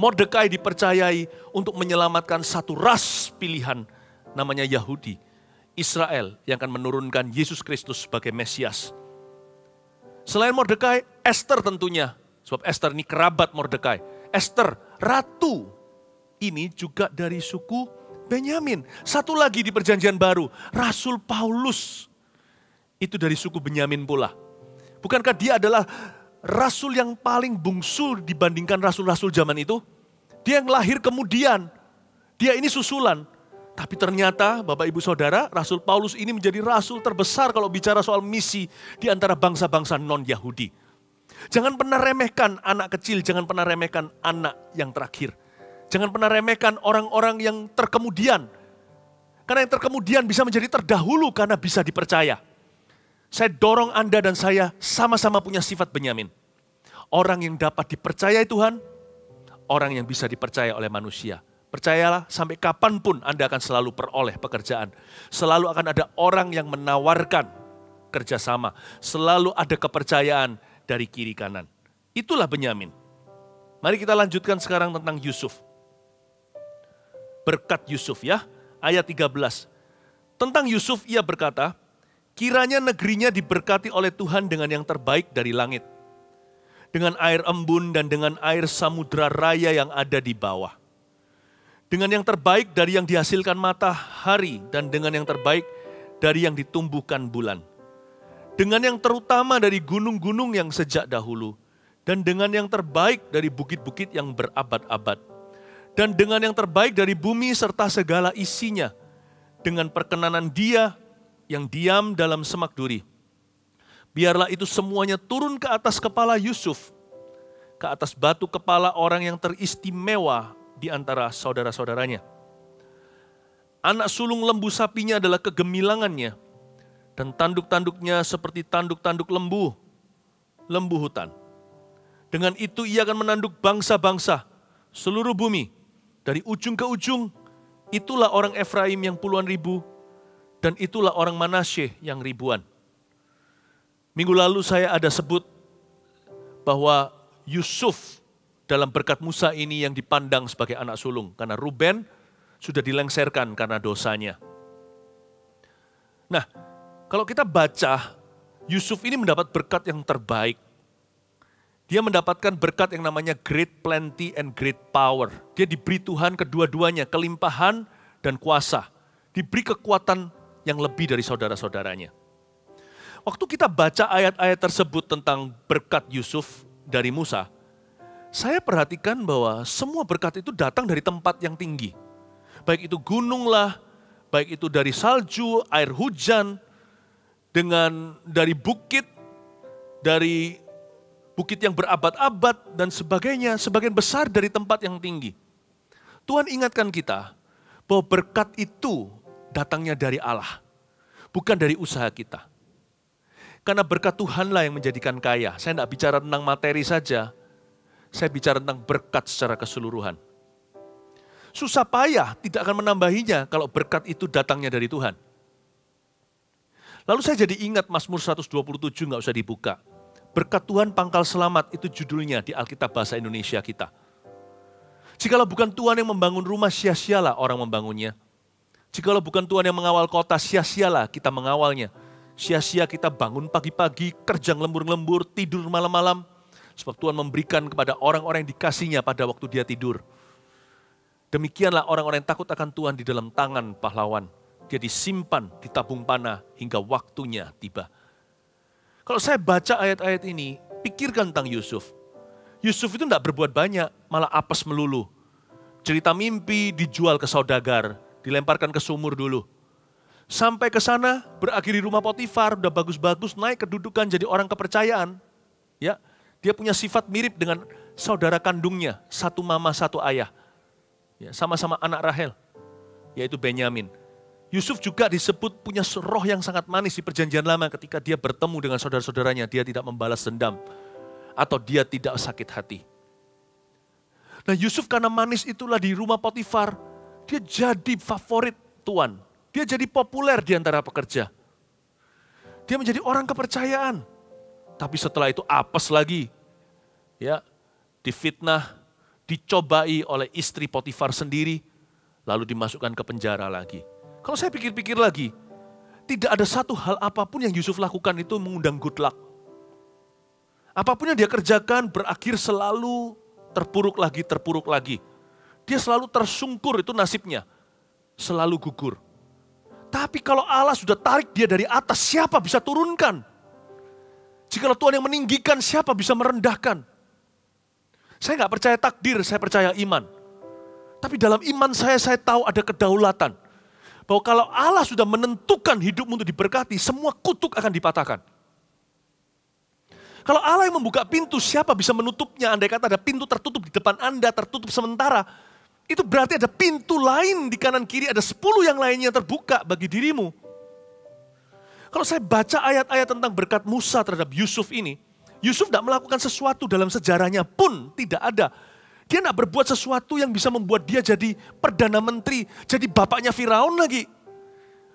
Mordekai dipercayai untuk menyelamatkan satu ras pilihan namanya Yahudi. Israel yang akan menurunkan Yesus Kristus sebagai Mesias. Selain Mordekai, Esther tentunya. Sebab Esther ini kerabat Mordekai. Esther, ratu. Ini juga dari suku Benyamin. Satu lagi di perjanjian baru, Rasul Paulus. Itu dari suku Benyamin pula. Bukankah dia adalah rasul yang paling bungsu dibandingkan rasul-rasul zaman itu? Dia yang lahir kemudian. Dia ini susulan. Tapi ternyata Bapak Ibu Saudara, Rasul Paulus ini menjadi rasul terbesar kalau bicara soal misi di antara bangsa-bangsa non-Yahudi. Jangan pernah remehkan anak kecil, jangan pernah remehkan anak yang terakhir. Jangan pernah remehkan orang-orang yang terkemudian. Karena yang terkemudian bisa menjadi terdahulu karena bisa dipercaya. Saya dorong Anda dan saya sama-sama punya sifat Benyamin. Orang yang dapat dipercayai Tuhan, orang yang bisa dipercaya oleh manusia. Percayalah, sampai kapanpun Anda akan selalu peroleh pekerjaan. Selalu akan ada orang yang menawarkan kerjasama. Selalu ada kepercayaan dari kiri kanan. Itulah Benyamin. Mari kita lanjutkan sekarang tentang Yusuf. Berkat Yusuf ya, ayat 13. Tentang Yusuf ia berkata, kiranya negerinya diberkati oleh Tuhan dengan yang terbaik dari langit. Dengan air embun dan dengan air samudra raya yang ada di bawah. Dengan yang terbaik dari yang dihasilkan matahari dan dengan yang terbaik dari yang ditumbuhkan bulan. Dengan yang terutama dari gunung-gunung yang sejak dahulu. Dan dengan yang terbaik dari bukit-bukit yang berabad-abad. Dan dengan yang terbaik dari bumi serta segala isinya. Dengan perkenanan Dia yang diam dalam semak duri. Biarlah itu semuanya turun ke atas kepala Yusuf. Ke atas batu kepala orang yang teristimewa di antara saudara-saudaranya. Anak sulung lembu sapinya adalah kegemilangannya. Dan tanduk-tanduknya seperti tanduk-tanduk lembu hutan. Dengan itu ia akan menanduk bangsa-bangsa seluruh bumi. Dari ujung ke ujung, itulah orang Efraim yang puluhan ribu, dan itulah orang Manasye yang ribuan. Minggu lalu saya ada sebut bahwa Yusuf dalam berkat Musa ini yang dipandang sebagai anak sulung. Karena Ruben sudah dilengserkan karena dosanya. Nah, kalau kita baca, Yusuf ini mendapat berkat yang terbaik. Dia mendapatkan berkat yang namanya great plenty and great power. Dia diberi Tuhan kedua-duanya, kelimpahan dan kuasa. Diberi kekuatan yang lebih dari saudara-saudaranya. Waktu kita baca ayat-ayat tersebut tentang berkat Yusuf dari Musa, saya perhatikan bahwa semua berkat itu datang dari tempat yang tinggi. Baik itu gunung lah, baik itu dari salju, air hujan, dari bukit, dari bukit yang berabad-abad dan sebagainya, sebagian besar dari tempat yang tinggi. Tuhan ingatkan kita bahwa berkat itu datangnya dari Allah, bukan dari usaha kita. Karena berkat Tuhanlah yang menjadikan kaya. Saya tidak bicara tentang materi saja, saya bicara tentang berkat secara keseluruhan. Susah payah tidak akan menambahinya kalau berkat itu datangnya dari Tuhan. Lalu saya jadi ingat Mazmur 127, nggak usah dibuka. Berkat Tuhan pangkal selamat, itu judulnya di Alkitab Bahasa Indonesia kita. Jikalau bukan Tuhan yang membangun rumah, sia-sialah orang membangunnya. Jikalau bukan Tuhan yang mengawal kota, sia-sialah kita mengawalnya. Sia-sia kita bangun pagi-pagi, kerja lembur-lembur, tidur malam-malam. Sebab Tuhan memberikan kepada orang-orang yang dikasihnya pada waktu dia tidur. Demikianlah orang-orang yang takut akan Tuhan di dalam tangan pahlawan. Dia disimpan di tabung panah hingga waktunya tiba. Kalau saya baca ayat-ayat ini, pikirkan tentang Yusuf. Yusuf itu tidak berbuat banyak, malah apes melulu. Cerita mimpi dijual ke saudagar, dilemparkan ke sumur dulu. Sampai ke sana, berakhir di rumah Potifar, udah bagus-bagus, naik kedudukan jadi orang kepercayaan. Ya, dia punya sifat mirip dengan saudara kandungnya, satu mama, satu ayah. Ya, sama-sama anak Rahel, yaitu Benyamin. Yusuf juga disebut punya roh yang sangat manis di perjanjian lama ketika dia bertemu dengan saudara-saudaranya, dia tidak membalas dendam. Atau dia tidak sakit hati. Nah Yusuf karena manis itulah di rumah Potifar, dia jadi favorit Tuan. Dia jadi populer di antara pekerja. Dia menjadi orang kepercayaan. Tapi setelah itu apes lagi. Ya, difitnah, dicobai oleh istri Potifar sendiri, lalu dimasukkan ke penjara lagi. Kalau saya pikir-pikir lagi, tidak ada satu hal apapun yang Yusuf lakukan itu mengundang good luck. Apapun yang dia kerjakan berakhir selalu terpuruk lagi. Dia selalu tersungkur, itu nasibnya. Selalu gugur. Tapi kalau Allah sudah tarik dia dari atas, siapa bisa turunkan? Jikalau Tuhan yang meninggikan, siapa bisa merendahkan? Saya nggak percaya takdir, saya percaya iman. Tapi dalam iman saya tahu ada kedaulatan. Bahwa kalau Allah sudah menentukan hidupmu untuk diberkati, semua kutuk akan dipatahkan. Kalau Allah yang membuka pintu, siapa bisa menutupnya? Andai kata ada pintu tertutup di depan Anda, tertutup sementara, itu berarti ada pintu lain di kanan kiri, ada 10 yang lainnya terbuka bagi dirimu. Kalau saya baca ayat-ayat tentang berkat Musa terhadap Yusuf ini, Yusuf tidak melakukan sesuatu dalam sejarahnya pun tidak ada. Dia tidak berbuat sesuatu yang bisa membuat dia jadi Perdana Menteri, jadi bapaknya Firaun lagi.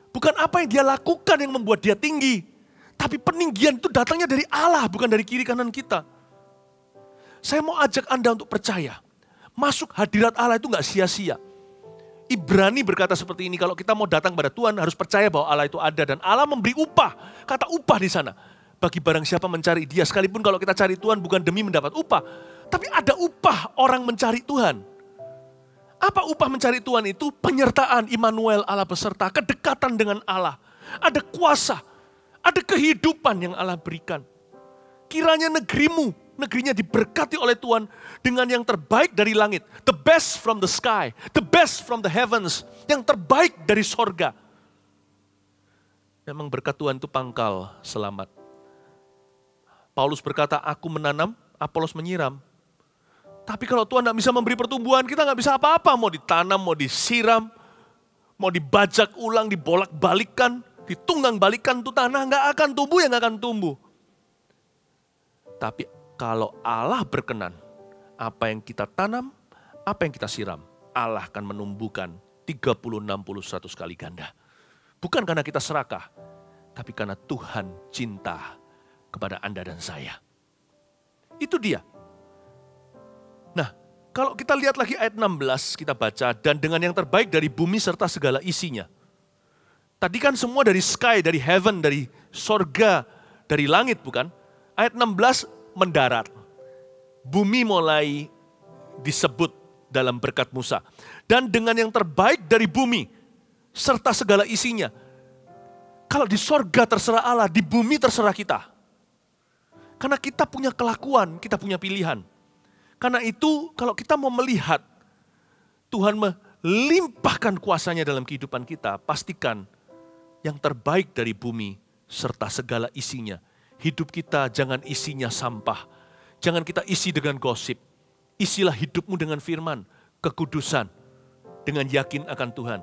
Bukan apa yang dia lakukan yang membuat dia tinggi. Tapi peninggian itu datangnya dari Allah, bukan dari kiri kanan kita. Saya mau ajak Anda untuk percaya. Masuk hadirat Allah itu gak sia-sia. Ibrani berkata seperti ini, kalau kita mau datang pada Tuhan harus percaya bahwa Allah itu ada. Dan Allah memberi upah, kata upah di sana. Bagi barang siapa mencari dia, sekalipun kalau kita cari Tuhan bukan demi mendapat upah. Tapi ada upah orang mencari Tuhan. Apa upah mencari Tuhan itu? Penyertaan Immanuel, Allah beserta, kedekatan dengan Allah. Ada kuasa, ada kehidupan yang Allah berikan. Kiranya negerinya diberkati oleh Tuhan dengan yang terbaik dari langit. The best from the sky, the best from the heavens. Yang terbaik dari sorga. Memang berkat Tuhan itu pangkal selamat. Paulus berkata, aku menanam, Apolos menyiram. Tapi kalau Tuhan tidak bisa memberi pertumbuhan, kita nggak bisa apa-apa. Mau ditanam, mau disiram, mau dibajak ulang, dibolak-balikan, ditunggang balikan tuh tanah, nggak akan tumbuh yang nggak akan tumbuh. Tapi Kalau Allah berkenan, apa yang kita tanam, apa yang kita siram, Allah akan menumbuhkan 30, 60, 100 kali ganda. Bukan karena kita serakah, tapi karena Tuhan cinta kepada Anda dan saya. Itu dia. Nah, kalau kita lihat lagi ayat 16, kita baca, dan dengan yang terbaik dari bumi serta segala isinya. Tadi kan semua dari sky, dari heaven, dari sorga, dari langit bukan? Ayat 16 mendarat. Bumi mulai disebut dalam berkat Musa. Dan dengan yang terbaik dari bumi, serta segala isinya. Kalau di sorga terserah Allah, di bumi terserah kita. Karena kita punya kelakuan, kita punya pilihan. Karena itu kalau kita mau melihat Tuhan melimpahkan kuasanya dalam kehidupan kita, pastikan yang terbaik dari bumi serta segala isinya. Hidup kita jangan isinya sampah. Jangan kita isi dengan gosip. Isilah hidupmu dengan firman, kekudusan, dengan yakin akan Tuhan.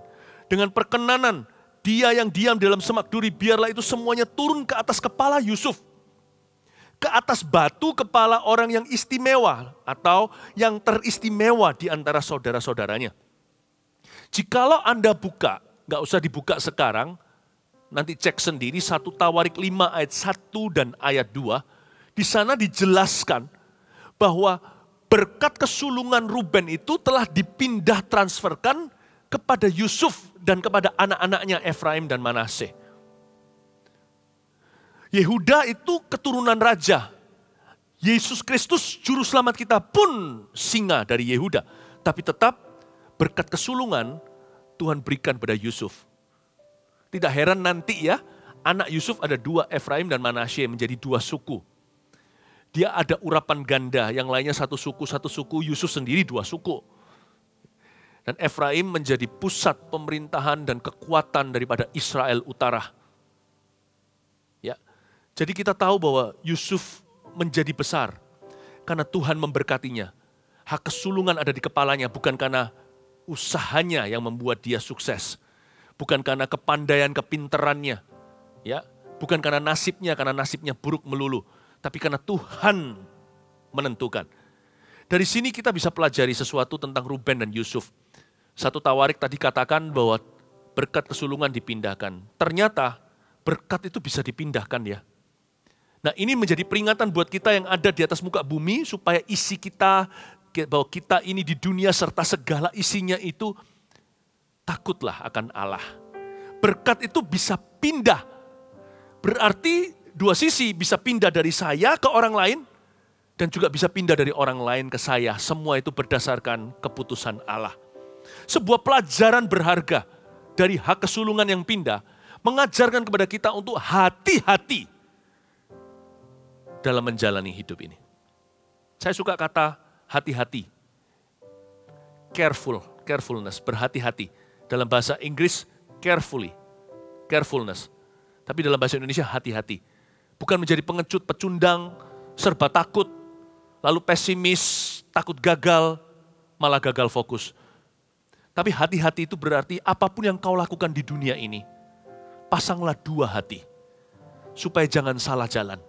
Dengan perkenanan, dia yang diam dalam semak duri, biarlah itu semuanya turun ke atas kepala Yusuf. Ke atas batu kepala orang yang istimewa atau yang teristimewa di antara saudara-saudaranya. Jikalau Anda buka, nggak usah dibuka sekarang, nanti cek sendiri 1 Tawarik 5 ayat 1 dan ayat 2. Di sana dijelaskan bahwa berkat kesulungan Ruben itu telah dipindah transferkan kepada Yusuf dan kepada anak-anaknya Efraim dan Manasye. Yehuda itu keturunan raja. Yesus Kristus juru selamat kita pun singa dari Yehuda. Tapi tetap berkat kesulungan Tuhan berikan pada Yusuf. Tidak heran nanti ya, anak Yusuf ada 2, Efraim dan Manasye, menjadi 2 suku. Dia ada urapan ganda, yang lainnya 1 suku, Yusuf sendiri 2 suku. Dan Efraim menjadi pusat pemerintahan dan kekuatan daripada Israel Utara. Ya, jadi kita tahu bahwa Yusuf menjadi besar karena Tuhan memberkatinya. Hak kesulungan ada di kepalanya, bukan karena usahanya yang membuat dia sukses. Bukan karena kepandaian, kepinterannya. Ya, bukan karena nasibnya buruk melulu. Tapi karena Tuhan menentukan. Dari sini kita bisa pelajari sesuatu tentang Ruben dan Yusuf. 1 Tawarik tadi katakan bahwa berkat kesulungan dipindahkan. Ternyata berkat itu bisa dipindahkan ya. Nah ini menjadi peringatan buat kita yang ada di atas muka bumi. Supaya isi kita, bahwa kita ini di dunia serta segala isinya itu takutlah akan Allah. Berkat itu bisa pindah. Berarti 2 sisi, bisa pindah dari saya ke orang lain, dan juga bisa pindah dari orang lain ke saya. Semua itu berdasarkan keputusan Allah. Sebuah pelajaran berharga dari hak kesulungan yang pindah, mengajarkan kepada kita untuk hati-hati dalam menjalani hidup ini. Saya suka kata hati-hati. Carefulness, berhati-hati. Dalam bahasa Inggris, carefulness. Tapi dalam bahasa Indonesia, hati-hati. Bukan menjadi pengecut, pecundang, serba takut, lalu pesimis, takut gagal, malah gagal fokus. Tapi hati-hati itu berarti apapun yang kau lakukan di dunia ini, pasanglah 2 hati, supaya jangan salah jalan.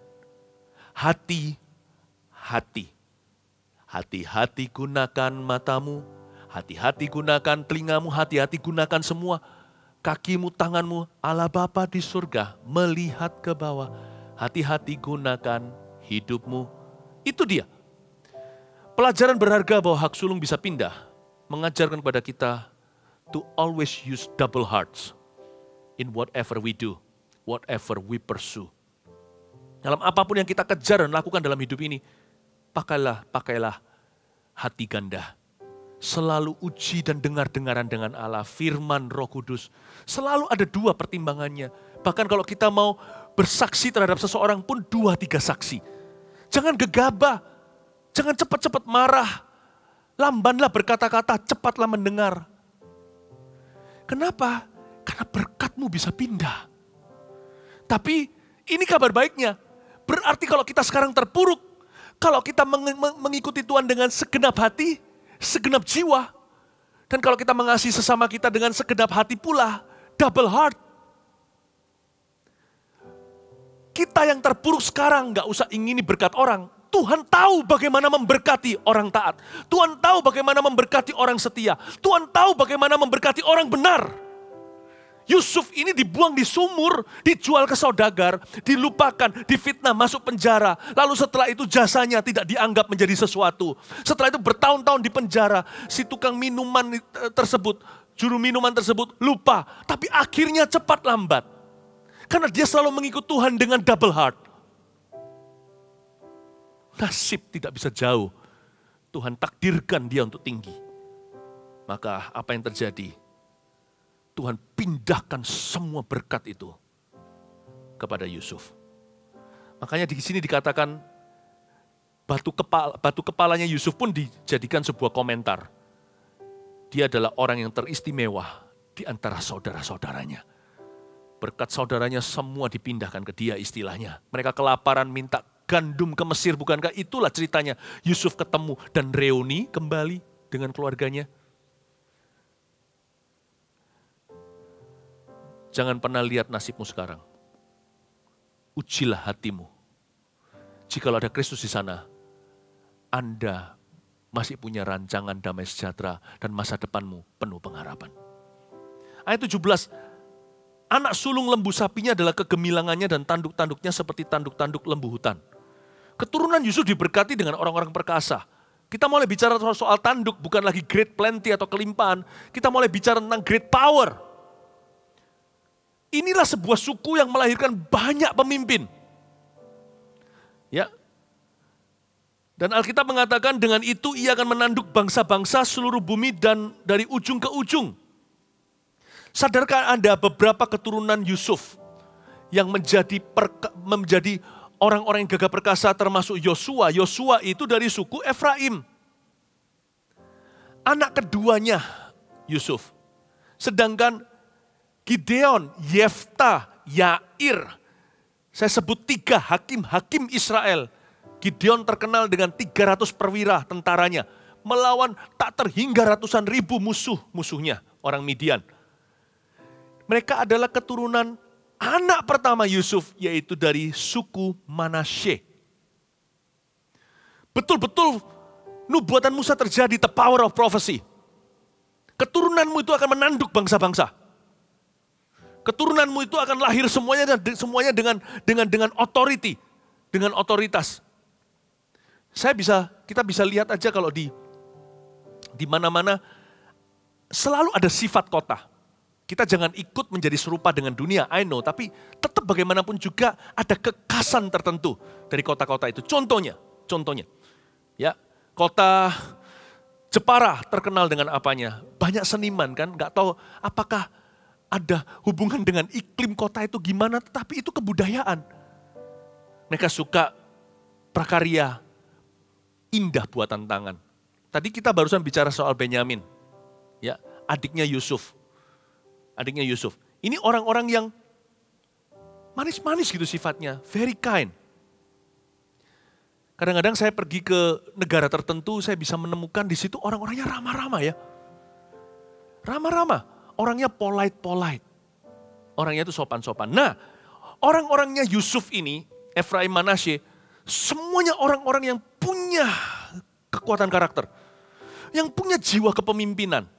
Hati-hati. Hati-hati gunakan matamu, hati-hati gunakan telingamu, hati-hati gunakan semua. Kakimu, tanganmu, Allah Bapa di surga melihat ke bawah. Hati-hati gunakan hidupmu. Itu dia. Pelajaran berharga bahwa hak sulung bisa pindah. Mengajarkan kepada kita to always use double hearts in whatever we do, whatever we pursue. Dalam apapun yang kita kejar dan lakukan dalam hidup ini, pakailah hati ganda. Selalu uji dan dengar-dengaran dengan Allah, firman Roh Kudus. Selalu ada 2 pertimbangannya. Bahkan kalau kita mau bersaksi terhadap seseorang pun 2-3 saksi. Jangan gegabah, jangan cepat-cepat marah. Lambanlah berkata-kata, cepatlah mendengar. Kenapa? Karena berkatmu bisa pindah. Tapi ini kabar baiknya. Berarti kalau kita sekarang terpuruk, kalau kita mengikuti Tuhan dengan segenap hati, segenap jiwa. Dan kalau kita mengasihi sesama kita dengan segenap hati pula, double heart. Kita yang terpuruk sekarang gak usah ingini berkat orang. Tuhan tahu bagaimana memberkati orang taat. Tuhan tahu bagaimana memberkati orang setia. Tuhan tahu bagaimana memberkati orang benar. Yusuf ini dibuang di sumur, dijual ke saudagar, dilupakan, difitnah, masuk penjara. Lalu setelah itu jasanya tidak dianggap menjadi sesuatu. Setelah itu bertahun-tahun di penjara, si tukang minuman tersebut, juru minuman tersebut lupa. Tapi akhirnya cepat lambat. Karena dia selalu mengikut Tuhan dengan double heart. Nasib tidak bisa jauh. Tuhan takdirkan dia untuk tinggi. Maka apa yang terjadi? Tuhan pindahkan semua berkat itu kepada Yusuf. Makanya di sini dikatakan batu kepalanya Yusuf pun dijadikan sebuah komentar. Dia adalah orang yang teristimewa di antara saudara-saudaranya. Berkat saudaranya semua dipindahkan ke dia istilahnya. Mereka kelaparan minta gandum ke Mesir, bukankah itulah ceritanya Yusuf ketemu dan reuni kembali dengan keluarganya. Jangan pernah lihat nasibmu sekarang. Ujilah hatimu. Jikalau ada Kristus di sana, Anda masih punya rancangan damai sejahtera dan masa depanmu penuh pengharapan. Ayat 17, anak sulung lembu sapinya adalah kegemilangannya dan tanduk-tanduknya seperti tanduk-tanduk lembu hutan. Keturunan Yusuf diberkati dengan orang-orang perkasa. Kita mulai bicara soal tanduk, bukan lagi great plenty atau kelimpahan. Kita mulai bicara tentang great power. Inilah sebuah suku yang melahirkan banyak pemimpin. Ya. Dan Alkitab mengatakan dengan itu ia akan menanduk bangsa-bangsa seluruh bumi dan dari ujung ke ujung. Sadarkah Anda beberapa keturunan Yusuf yang menjadi orang-orang yang gagah perkasa termasuk Yosua. Yosua itu dari suku Efraim. Anak keduanya Yusuf. Sedangkan Gideon, Yefta, Yair. Saya sebut 3 hakim-hakim Israel. Gideon terkenal dengan 300 perwira tentaranya. Melawan tak terhingga ratusan ribu musuhnya, orang Midian. Mereka adalah keturunan anak pertama Yusuf, yaitu dari suku Manasye. Betul-betul nubuatan Musa terjadi, the power of prophecy. Keturunanmu itu akan menanduk bangsa-bangsa. Keturunanmu itu akan lahir semuanya dengan authority, dengan otoritas. Kita bisa lihat aja kalau di mana-mana selalu ada sifat kota. Kita jangan ikut menjadi serupa dengan dunia, I know, tapi tetap bagaimanapun juga ada kekhasan tertentu dari kota-kota itu. Contohnya, ya, kota Jepara terkenal dengan apanya? Banyak seniman kan, nggak tahu apakah ada hubungan dengan iklim kota itu gimana, tetapi itu kebudayaan. Mereka suka prakarya, indah buatan tangan. Tadi kita barusan bicara soal Benyamin, ya, adiknya Yusuf. Ini orang-orang yang manis-manis gitu sifatnya, very kind. Kadang-kadang saya pergi ke negara tertentu, saya bisa menemukan di situ orang-orangnya ramah-ramah ya. Ramah-ramah. Orangnya polite. Orangnya itu sopan-sopan. Nah, orang-orangnya Yusuf ini, Efraim, Manasye, semuanya orang-orang yang punya kekuatan karakter. Yang punya jiwa kepemimpinan.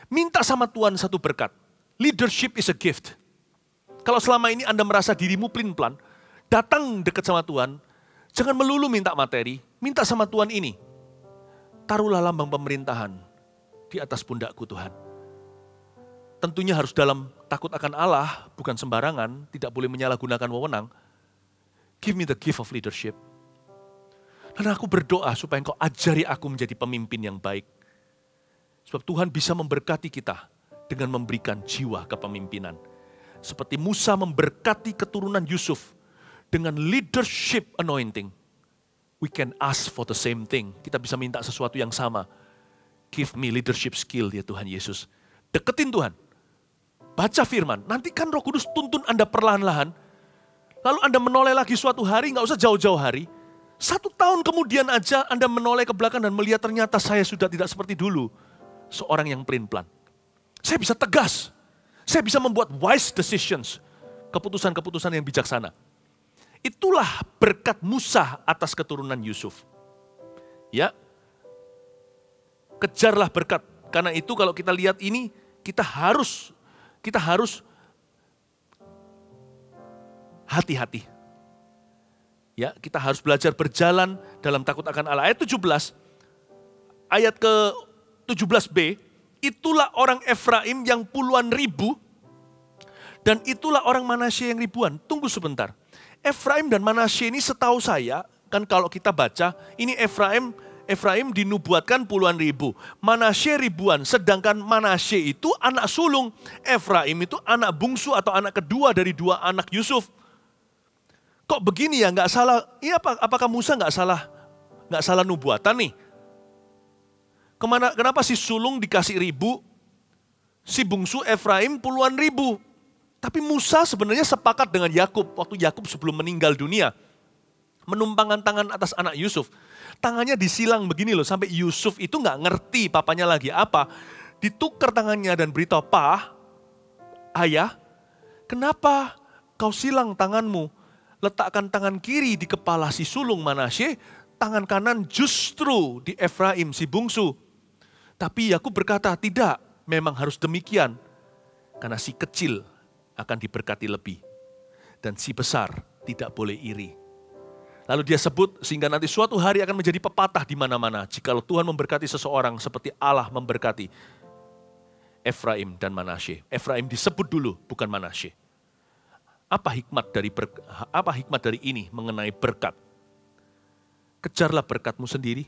Minta sama Tuhan satu berkat. Leadership is a gift. Kalau selama ini Anda merasa dirimu pelin-pelan, datang dekat sama Tuhan, jangan melulu minta materi, minta sama Tuhan ini. Taruhlah lambang pemerintahan di atas pundakku Tuhan. Tentunya harus dalam takut akan Allah, bukan sembarangan, tidak boleh menyalahgunakan wewenang. Give me the gift of leadership. Dan aku berdoa supaya Engkau ajari aku menjadi pemimpin yang baik. Sebab Tuhan bisa memberkati kita dengan memberikan jiwa kepemimpinan. Seperti Musa memberkati keturunan Yusuf dengan leadership anointing. We can ask for the same thing. Kita bisa minta sesuatu yang sama. Give me leadership skill ya Tuhan Yesus. Deketin Tuhan. Baca firman, nanti kan Roh Kudus tuntun Anda perlahan-lahan. Lalu Anda menoleh lagi suatu hari, nggak usah jauh-jauh hari. 1 tahun kemudian aja Anda menoleh ke belakang dan melihat ternyata saya sudah tidak seperti dulu. Seorang yang pelin-pelan. Saya bisa tegas. Saya bisa membuat wise decisions. Keputusan-keputusan yang bijaksana. Itulah berkat Musa atas keturunan Yusuf. Ya, kejarlah berkat. Karena itu kalau kita lihat ini, kita harus hati-hati. Ya, kita harus belajar berjalan dalam takut akan Allah. Ayat 17, ayat ke-17b, itulah orang Efraim yang puluhan ribu, dan itulah orang Manasye yang ribuan. Tunggu sebentar. Efraim dan Manasye ini setahu saya, kan kalau kita baca, ini Efraim dinubuatkan puluhan ribu, Manasye ribuan, sedangkan Manasye itu anak sulung, Efraim itu anak bungsu atau anak kedua dari dua anak Yusuf. Kok begini ya, nggak salah? Ini apakah Musa nggak salah nubuatan nih? Kenapa si sulung dikasih ribu, si bungsu Efraim puluhan ribu? Tapi Musa sebenarnya sepakat dengan Yakub waktu Yakub sebelum meninggal dunia. Menumpangkan tangan atas anak Yusuf. Tangannya disilang begini loh, sampai Yusuf itu nggak ngerti papanya lagi apa. Ditukar tangannya dan beritahu, "Pa, ayah, kenapa kau silang tanganmu? Letakkan tangan kiri di kepala si sulung Manasye, tangan kanan justru di Efraim si bungsu." Tapi Yakub berkata, "Tidak, memang harus demikian. Karena si kecil akan diberkati lebih. Dan si besar tidak boleh iri." Lalu dia sebut sehingga nanti suatu hari akan menjadi pepatah di mana-mana. Jikalau Tuhan memberkati seseorang seperti Allah memberkati Efraim dan Manasye. Efraim disebut dulu, bukan Manasye. Apa hikmat dari ini mengenai berkat? Kejarlah berkatmu sendiri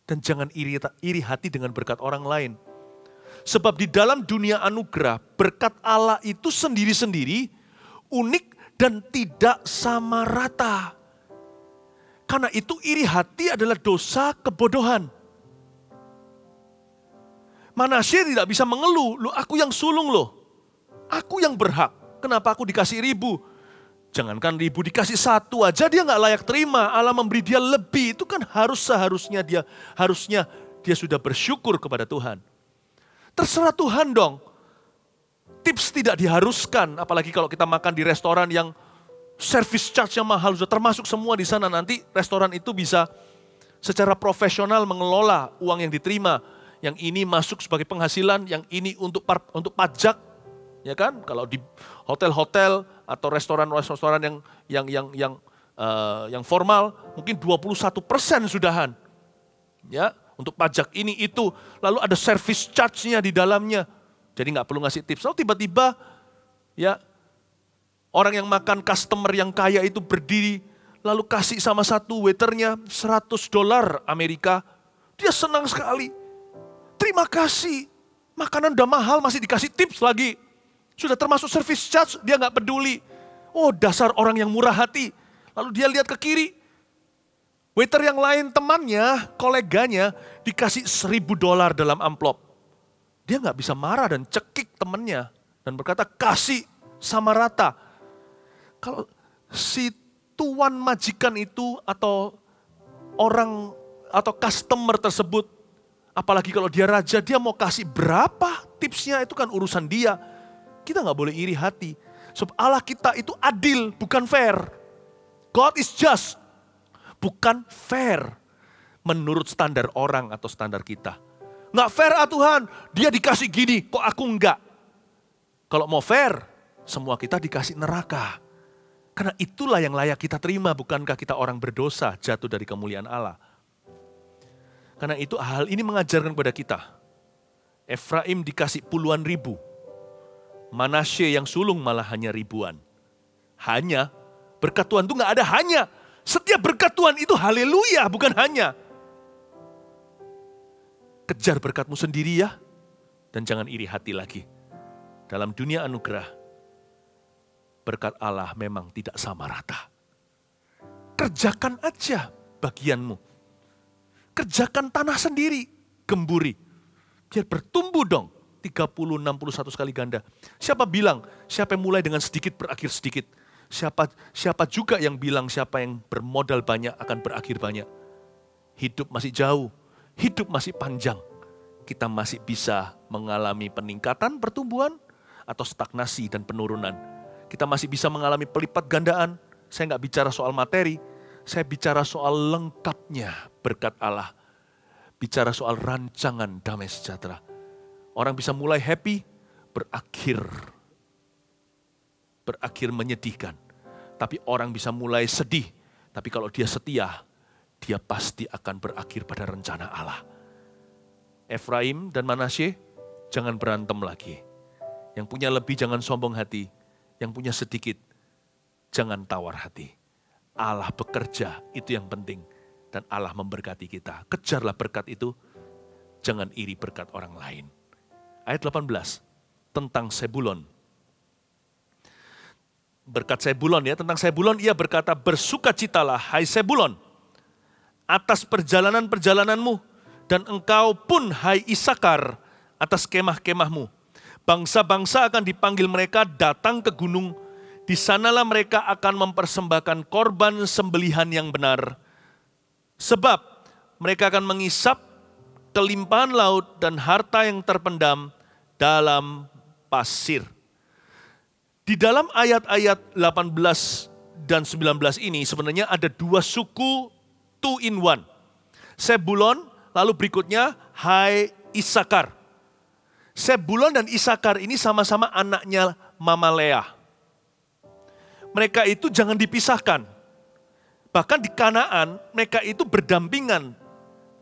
dan jangan iri hati dengan berkat orang lain. Sebab di dalam dunia anugerah, berkat Allah itu sendiri-sendiri, unik dan tidak sama rata. Karena itu iri hati adalah dosa kebodohan. Manasye tidak bisa mengeluh, "Loh, aku yang sulung loh. Aku yang berhak. Kenapa aku dikasih ribu?" Jangankan ribu, dikasih satu aja dia nggak layak terima. Allah memberi dia lebih, itu kan seharusnya dia sudah bersyukur kepada Tuhan. Terserah Tuhan dong. Tips tidak diharuskan, apalagi kalau kita makan di restoran yang service charge yang mahal, sudah termasuk semua di sana. Nanti restoran itu bisa secara profesional mengelola uang yang diterima. Yang ini masuk sebagai penghasilan, yang ini untuk pajak, ya kan? Kalau di hotel-hotel atau restoran-restoran yang formal, mungkin 21% sudahan, ya. Untuk pajak ini itu, lalu ada service charge-nya di dalamnya. Jadi nggak perlu ngasih tips. Lalu tiba-tiba ya orang yang makan customer yang kaya itu berdiri, lalu kasih sama satu waiternya $100 Amerika. Dia senang sekali. Terima kasih. Makanan udah mahal masih dikasih tips lagi. Sudah termasuk service charge, dia nggak peduli. Oh, dasar orang yang murah hati. Lalu dia lihat ke kiri. Waiter yang lain, temannya, koleganya, dikasih $1.000 dalam amplop. Dia nggak bisa marah dan cekik temannya. Dan berkata, kasih sama rata. Kalau si tuan majikan itu atau orang atau customer tersebut, apalagi kalau dia raja, dia mau kasih berapa tipsnya itu kan urusan dia. Kita nggak boleh iri hati. Sebab Allah kita itu adil, bukan fair. God is just. Bukan fair menurut standar orang atau standar kita. Nggak fair Tuhan, dia dikasih gini, kok aku enggak. Kalau mau fair, semua kita dikasih neraka. Karena itulah yang layak kita terima, bukankah kita orang berdosa jatuh dari kemuliaan Allah. Karena itu hal ini mengajarkan kepada kita. Efraim dikasih puluhan ribu. Manasye yang sulung malah hanya ribuan. Hanya, berkat Tuhan itu nggak ada hanya. Setiap berkat Tuhan itu haleluya, bukan hanya. Kejar berkatmu sendiri ya, dan jangan iri hati lagi. Dalam dunia anugerah, berkat Allah memang tidak sama rata. Kerjakan aja bagianmu. Kerjakan tanah sendiri, gemburi. Biar bertumbuh dong, 30, 61 kali ganda. Siapa bilang, siapa yang mulai dengan sedikit berakhir sedikit. Siapa juga yang bilang siapa yang bermodal banyak akan berakhir banyak. Hidup masih jauh, hidup masih panjang. Kita masih bisa mengalami peningkatan pertumbuhan atau stagnasi dan penurunan. Kita masih bisa mengalami pelipat gandaan, saya nggak bicara soal materi, saya bicara soal lengkapnya berkat Allah. Bicara soal rancangan damai sejahtera. Orang bisa mulai happy, berakhir menyedihkan. Tapi orang bisa mulai sedih, tapi kalau dia setia, dia pasti akan berakhir pada rencana Allah. Efraim dan Manasye, jangan berantem lagi. Yang punya lebih jangan sombong hati, yang punya sedikit jangan tawar hati. Allah bekerja, itu yang penting. Dan Allah memberkati kita. Kejarlah berkat itu, jangan iri berkat orang lain. Ayat 18, tentang Sebulon. Berkat Sebulon ya, tentang Sebulon ia berkata, bersukacitalah hai Sebulon, atas perjalanan-perjalananmu, dan engkau pun hai Isakar, atas kemah-kemahmu. Bangsa-bangsa akan dipanggil mereka datang ke gunung, di sanalah mereka akan mempersembahkan korban sembelihan yang benar. Sebab mereka akan mengisap kelimpahan laut dan harta yang terpendam dalam pasir. Di dalam ayat-ayat 18 dan 19 ini sebenarnya ada dua suku 2 in 1. Sebulon, lalu berikutnya hai Isakar. Sebulon dan Isakar ini sama-sama anaknya Mama Leah. Mereka itu jangan dipisahkan. Bahkan di Kanaan, mereka itu berdampingan.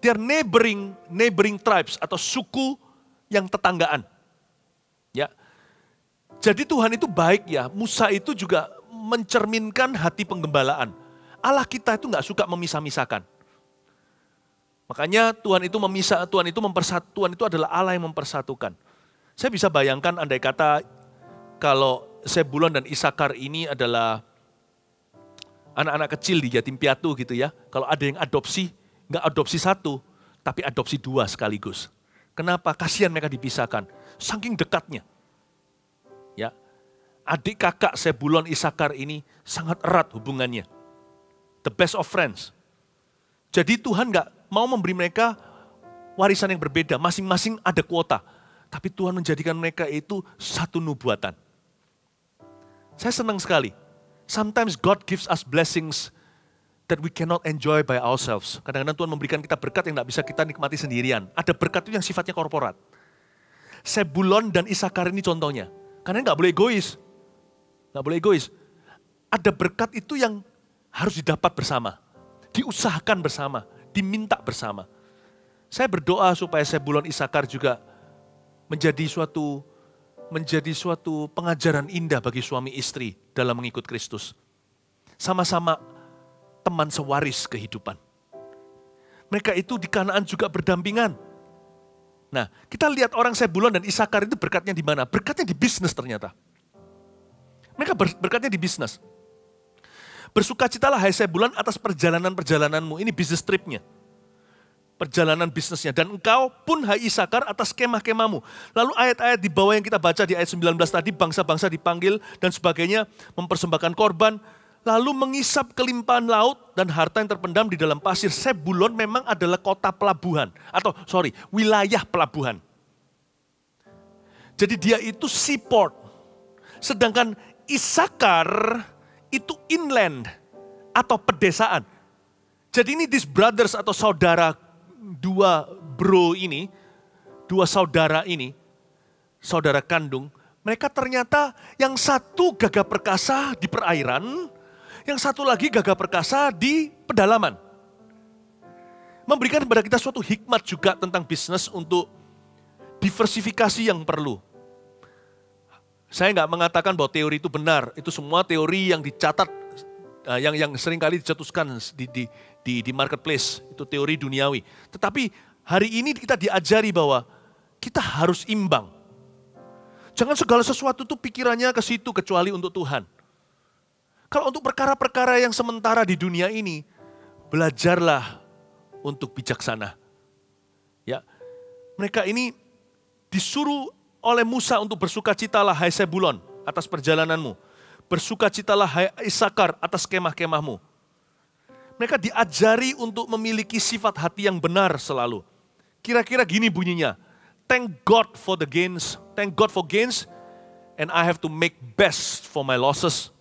They are neighboring tribes atau suku yang tetanggaan. Ya. Jadi Tuhan itu baik ya. Musa itu juga mencerminkan hati penggembalaan. Allah kita itu nggak suka memisah-misahkan. Makanya Tuhan itu adalah Allah yang mempersatukan. Saya bisa bayangkan andai kata kalau Sebulon dan Isakar ini adalah anak-anak kecil di yatim piatu gitu ya. Kalau ada yang adopsi, nggak adopsi satu, tapi adopsi dua sekaligus. Kenapa? Kasihan mereka dipisahkan. Saking dekatnya. Ya, adik kakak Sebulon Isakar ini sangat erat hubungannya. The best of friends. Jadi Tuhan nggak mau memberi mereka warisan yang berbeda. Masing-masing ada kuota. Tapi Tuhan menjadikan mereka itu satu nubuatan. Saya senang sekali. Sometimes God gives us blessings that we cannot enjoy by ourselves. Kadang-kadang Tuhan memberikan kita berkat yang tidak bisa kita nikmati sendirian. Ada berkat itu yang sifatnya korporat. Sebulon dan Isakar ini contohnya. Karena nggak boleh egois. Nggak boleh egois. Ada berkat itu yang harus didapat bersama. Diusahakan bersama. Diminta bersama. Saya berdoa supaya Sebulon Isakar juga menjadi suatu pengajaran indah bagi suami istri dalam mengikut Kristus. Sama-sama teman sewaris kehidupan. Mereka itu di Kanaan juga berdampingan. Nah, kita lihat orang Sebulon dan Isakar itu berkatnya di mana? Berkatnya di bisnis ternyata. Mereka berkatnya di bisnis. Bersukacitalah hai Sebulon atas perjalanan-perjalananmu. Ini bisnis tripnya. Perjalanan bisnisnya. Dan engkau pun hai Isakar atas kemah-kemahmu. Lalu ayat-ayat di bawah yang kita baca di ayat 19 tadi, bangsa-bangsa dipanggil dan sebagainya, mempersembahkan korban, lalu mengisap kelimpahan laut dan harta yang terpendam di dalam pasir. Sebulon memang adalah kota pelabuhan, wilayah pelabuhan. Jadi dia itu seaport. Sedangkan Isakar itu inland atau pedesaan. Jadi ini these brothers atau saudara, dua saudara ini, saudara kandung, mereka ternyata yang satu gagah perkasa di perairan, yang satu lagi gagah perkasa di pedalaman. Memberikan kepada kita suatu hikmat juga tentang bisnis untuk diversifikasi yang perlu. Saya nggak mengatakan bahwa teori itu benar, itu semua teori yang dicatat, yang seringkali dicetuskan di marketplace, itu teori duniawi. Tetapi hari ini kita diajari bahwa kita harus imbang. Jangan segala sesuatu itu pikirannya ke situ kecuali untuk Tuhan. Kalau untuk perkara-perkara yang sementara di dunia ini, belajarlah untuk bijaksana. Ya, mereka ini disuruh oleh Musa untuk bersukacitalah hai Sebulon atas perjalananmu. Bersukacitalah hai Isakar atas kemah-kemahmu. Mereka diajari untuk memiliki sifat hati yang benar selalu. Kira-kira gini bunyinya. Thank God for the gains. Thank God for gains. And I have to make best for my losses.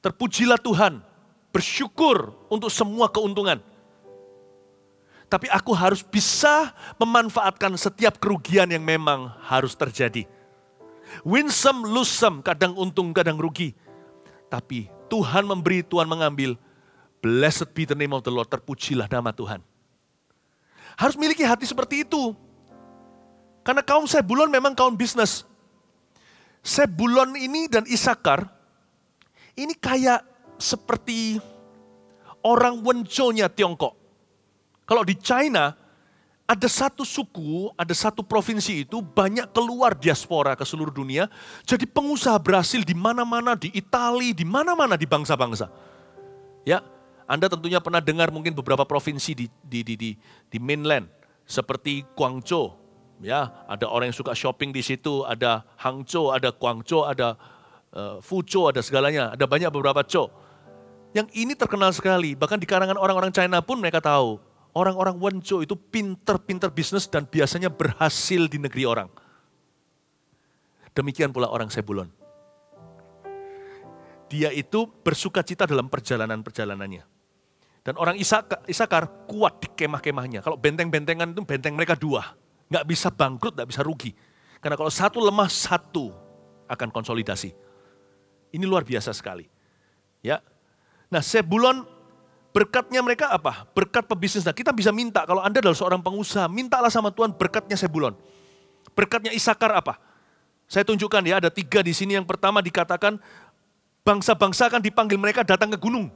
Terpujilah Tuhan, bersyukur untuk semua keuntungan. Tapi aku harus bisa memanfaatkan setiap kerugian yang memang harus terjadi. Win some, lose some, kadang untung, kadang rugi. Tapi Tuhan memberi, Tuhan mengambil. Blessed be the name of the Lord, terpujilah nama Tuhan. Harus miliki hati seperti itu. Karena kaum Zebulon memang kaum bisnis. Zebulon ini dan Isakar, ini kayak seperti orang Wenconya Tiongkok. Kalau di China, ada satu suku, ada satu provinsi itu banyak keluar diaspora ke seluruh dunia. Jadi pengusaha berhasil di mana-mana, di Italia, di mana-mana di bangsa-bangsa. Ya, Anda tentunya pernah dengar mungkin beberapa provinsi di mainland. Seperti Guangzhou, ya, ada orang yang suka shopping di situ, ada Hangzhou, ada Guangzhou, ada Fuzhou, ada segalanya, ada banyak beberapa zhou. Yang ini terkenal sekali, bahkan di kalangan orang-orang China pun mereka tahu, orang-orang Wenzhou itu pinter-pinter bisnis dan biasanya berhasil di negeri orang. Demikian pula orang Zebulon. Dia itu bersuka cita dalam perjalanan-perjalanannya. Dan orang Isakar kuat di kemah-kemahnya. Kalau benteng-bentengan itu benteng mereka dua. Nggak bisa bangkrut, nggak bisa rugi. Karena kalau satu lemah, satu akan konsolidasi. Ini luar biasa sekali. Ya. Nah, Zebulon berkatnya mereka apa? Berkat pebisnis. Nah, kita bisa minta kalau Anda adalah seorang pengusaha, mintalah sama Tuhan berkatnya Zebulon. Berkatnya Isakar apa? Saya tunjukkan ya, ada 3 di sini. Yang pertama dikatakan bangsa-bangsa akan dipanggil mereka datang ke gunung.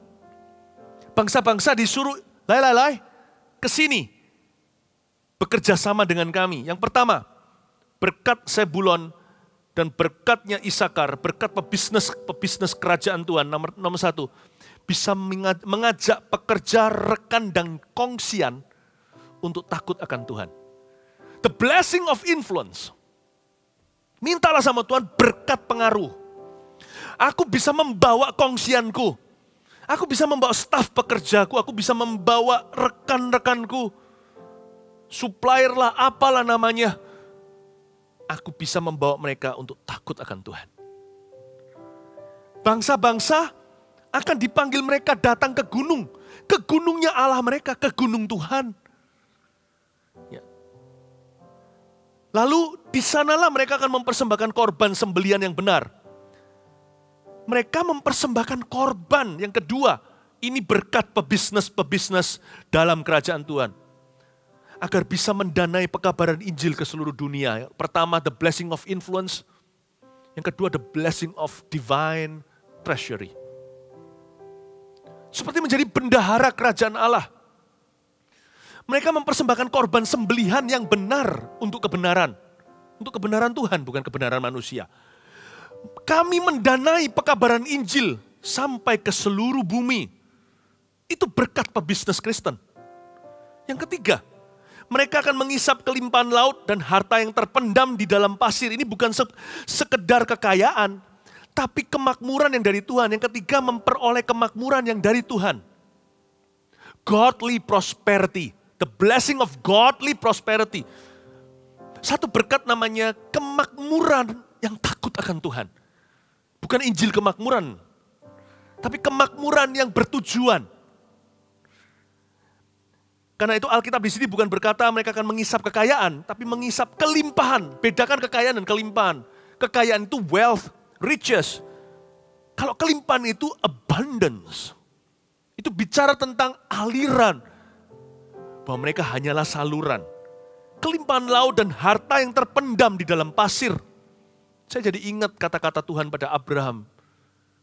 Bangsa-bangsa disuruh, lai, ke sini. Bekerja sama dengan kami. Yang pertama, berkat Zebulon dan berkatnya Isakar, berkat pebisnis kerajaan Tuhan. Nomor 1, bisa mengajak pekerja, rekan, dan kongsian untuk takut akan Tuhan. The blessing of influence. Mintalah sama Tuhan berkat pengaruh. Aku bisa membawa kongsianku. Aku bisa membawa staf pekerjaku. Aku bisa membawa rekan-rekanku. Supplier lah, apalah namanya. Aku bisa membawa mereka untuk takut akan Tuhan. Bangsa-bangsa akan dipanggil mereka datang ke gunung. Ke gunungnya Allah mereka, ke gunung Tuhan. Ya. Lalu di sanalah mereka akan mempersembahkan korban sembelian yang benar. Mereka mempersembahkan korban yang kedua. Ini berkat pebisnis dalam kerajaan Tuhan. Agar bisa mendanai pekabaran Injil ke seluruh dunia. Pertama, the blessing of influence. Yang kedua, the blessing of divine treasury. Seperti menjadi bendahara kerajaan Allah. Mereka mempersembahkan korban sembelihan yang benar untuk kebenaran. Untuk kebenaran Tuhan, bukan kebenaran manusia. Kami mendanai pekabaran Injil sampai ke seluruh bumi. Itu berkat pebisnis Kristen. Yang ketiga, mereka akan mengisap kelimpahan laut dan harta yang terpendam di dalam pasir. Ini bukan sekedar kekayaan, tapi kemakmuran yang dari Tuhan. Yang ketiga, memperoleh kemakmuran yang dari Tuhan. Godly prosperity. The blessing of godly prosperity. Satu berkat namanya kemakmuran yang takut akan Tuhan. Bukan Injil kemakmuran, tapi kemakmuran yang bertujuan. Karena itu Alkitab di sini bukan berkata mereka akan mengisap kekayaan, tapi mengisap kelimpahan. Bedakan kekayaan dan kelimpahan. Kekayaan itu wealth, riches. Kalau kelimpahan itu abundance. Itu bicara tentang aliran. Bahwa mereka hanyalah saluran. Kelimpahan laut dan harta yang terpendam di dalam pasir. Saya jadi ingat kata-kata Tuhan pada Abraham.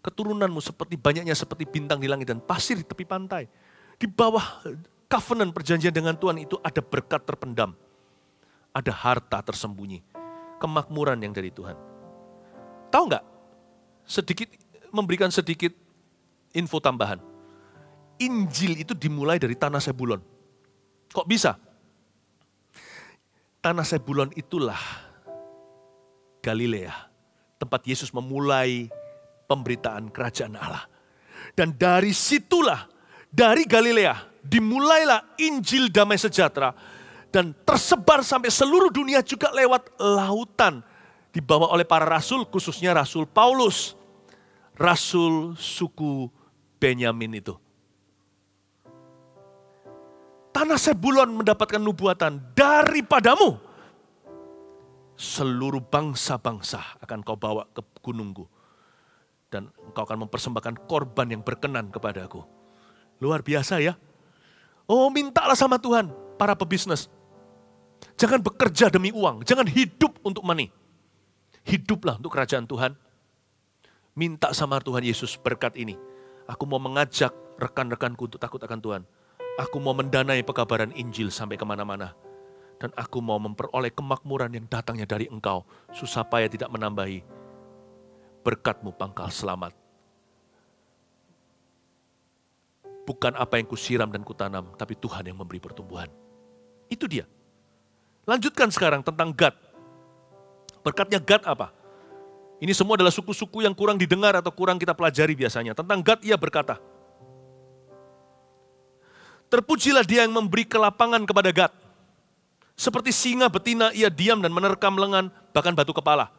Keturunanmu banyaknya seperti bintang di langit dan pasir di tepi pantai. Di bawah covenant perjanjian dengan Tuhan itu ada berkat terpendam. Ada harta tersembunyi. Kemakmuran yang dari Tuhan. Tahu nggak? Memberikan sedikit info tambahan. Injil itu dimulai dari tanah Zebulon. Kok bisa? Tanah Zebulon itulah Galilea, tempat Yesus memulai pemberitaan kerajaan Allah. Dan dari situlah, dari Galilea, dimulailah Injil damai sejahtera. Dan tersebar sampai seluruh dunia juga lewat lautan. Dibawa oleh para rasul, khususnya Rasul Paulus. rasul suku Benyamin itu. Tanah Sebulon mendapatkan nubuatan, daripadamu seluruh bangsa-bangsa akan kau bawa ke gunungku. Dan engkau akan mempersembahkan korban yang berkenan kepadaku. Luar biasa ya. Oh, mintalah sama Tuhan, para pebisnis. Jangan bekerja demi uang, jangan hidup untuk money. Hiduplah untuk kerajaan Tuhan. Minta sama Tuhan Yesus berkat ini. Aku mau mengajak rekan-rekanku untuk takut akan Tuhan. Aku mau mendanai pekabaran Injil sampai kemana-mana. Dan aku mau memperoleh kemakmuran yang datangnya dari engkau. Susah payah tidak menambahi. Berkat-Mu pangkal selamat. Bukan apa yang kusiram dan kutanam, tapi Tuhan yang memberi pertumbuhan. Itu dia. Lanjutkan sekarang tentang Gad. Berkatnya Gad apa? Ini semua adalah suku-suku yang kurang didengar atau kurang kita pelajari biasanya. Tentang Gad ia berkata, terpujilah dia yang memberi kelapangan kepada Gad. Seperti singa betina ia diam dan menerkam lengan, bahkan batu kepala.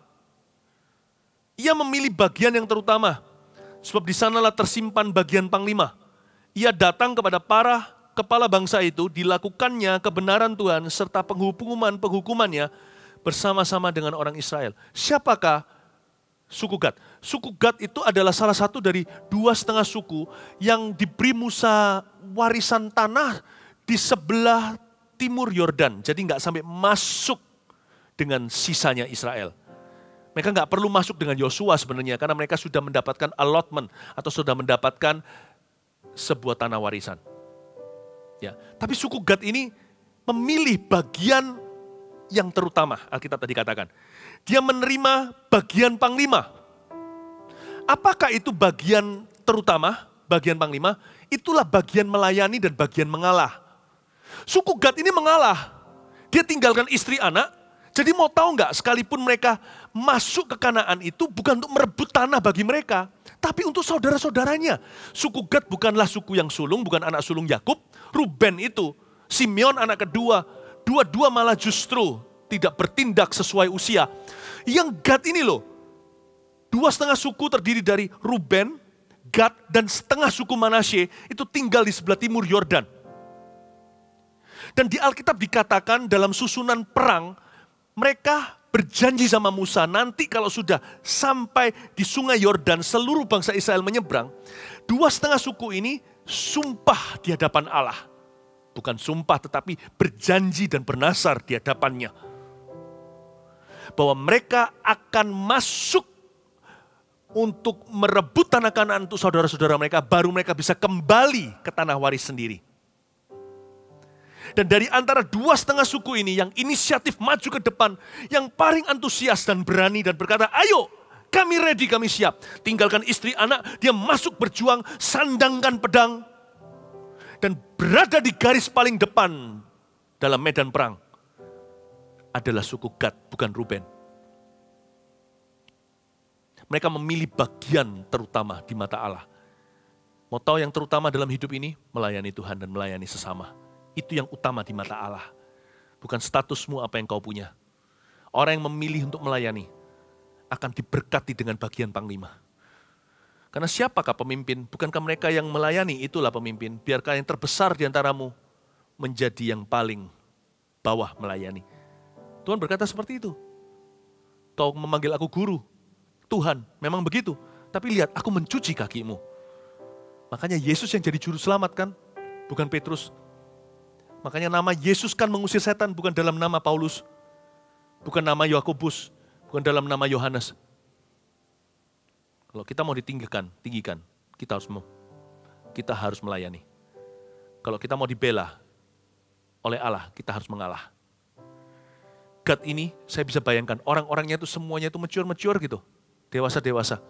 Ia memilih bagian yang terutama, sebab di sanalah tersimpan bagian panglima. Ia datang kepada para kepala bangsa itu, dilakukannya kebenaran Tuhan serta penghukumannya bersama-sama dengan orang Israel. Siapakah suku Gad? Suku Gad itu adalah salah satu dari 2,5 suku yang diberi Musa warisan tanah di sebelah timur Yordan. Jadi nggak sampai masuk dengan sisanya Israel. Mereka nggak perlu masuk dengan Yosua sebenarnya karena mereka sudah mendapatkan allotment atau sudah mendapatkan sebuah tanah warisan. Ya, tapi suku Gad ini memilih bagian yang terutama, Alkitab tadi katakan. Dia menerima bagian panglima. Apakah itu bagian terutama, bagian panglima? Itulah bagian melayani dan bagian mengalah. Suku Gad ini mengalah. Dia tinggalkan istri anak. Jadi mau tahu nggak, sekalipun mereka masuk ke Kanaan itu bukan untuk merebut tanah bagi mereka, tapi untuk saudara-saudaranya. Suku Gad bukanlah suku yang sulung, bukan anak sulung Yakub. Ruben itu, Simeon anak kedua, dua-dua malah justru tidak bertindak sesuai usia. Yang Gad ini loh, 2,5 suku terdiri dari Ruben, Gad, dan setengah suku Manasye itu tinggal di sebelah timur Yordan. Dan di Alkitab dikatakan dalam susunan perang, mereka berjanji sama Musa, nanti kalau sudah sampai di sungai Yordan, seluruh bangsa Israel menyeberang, 2,5 suku ini sumpah di hadapan Allah. Bukan sumpah tetapi berjanji dan bernasar di hadapannya. Bahwa mereka akan masuk untuk merebut tanah Kanaan untuk saudara-saudara mereka, baru mereka bisa kembali ke tanah waris sendiri. Dan dari antara 2,5 suku ini yang inisiatif maju ke depan, yang paling antusias dan berani dan berkata, ayo kami ready, kami siap. Tinggalkan istri anak, dia masuk berjuang, sandangkan pedang. Dan berada di garis paling depan dalam medan perang adalah suku Gad, bukan Ruben. Mereka memilih bagian terutama di mata Allah. Mau tahu yang terutama dalam hidup ini? Melayani Tuhan dan melayani sesama. Itu yang utama di mata Allah. Bukan statusmu apa yang kau punya. Orang yang memilih untuk melayani akan diberkati dengan bagian panglima. Karena siapakah pemimpin? Bukankah mereka yang melayani itulah pemimpin. Biarkan yang terbesar di antaramu menjadi yang paling bawah melayani. Tuhan berkata seperti itu. Kau memanggil aku guru. Tuhan, memang begitu. Tapi lihat, aku mencuci kakimu. Makanya Yesus yang jadi juru selamat kan? Bukan Petrus. Makanya nama Yesus kan mengusir setan, bukan dalam nama Paulus. Bukan nama Yakobus, bukan dalam nama Yohanes. Kalau kita mau ditinggikan, kita harus melayani. Kalau kita mau dibela oleh Allah, kita harus mengalah. Gad ini, saya bisa bayangkan, orang-orangnya itu semuanya itu mature gitu. Dewasa-dewasa.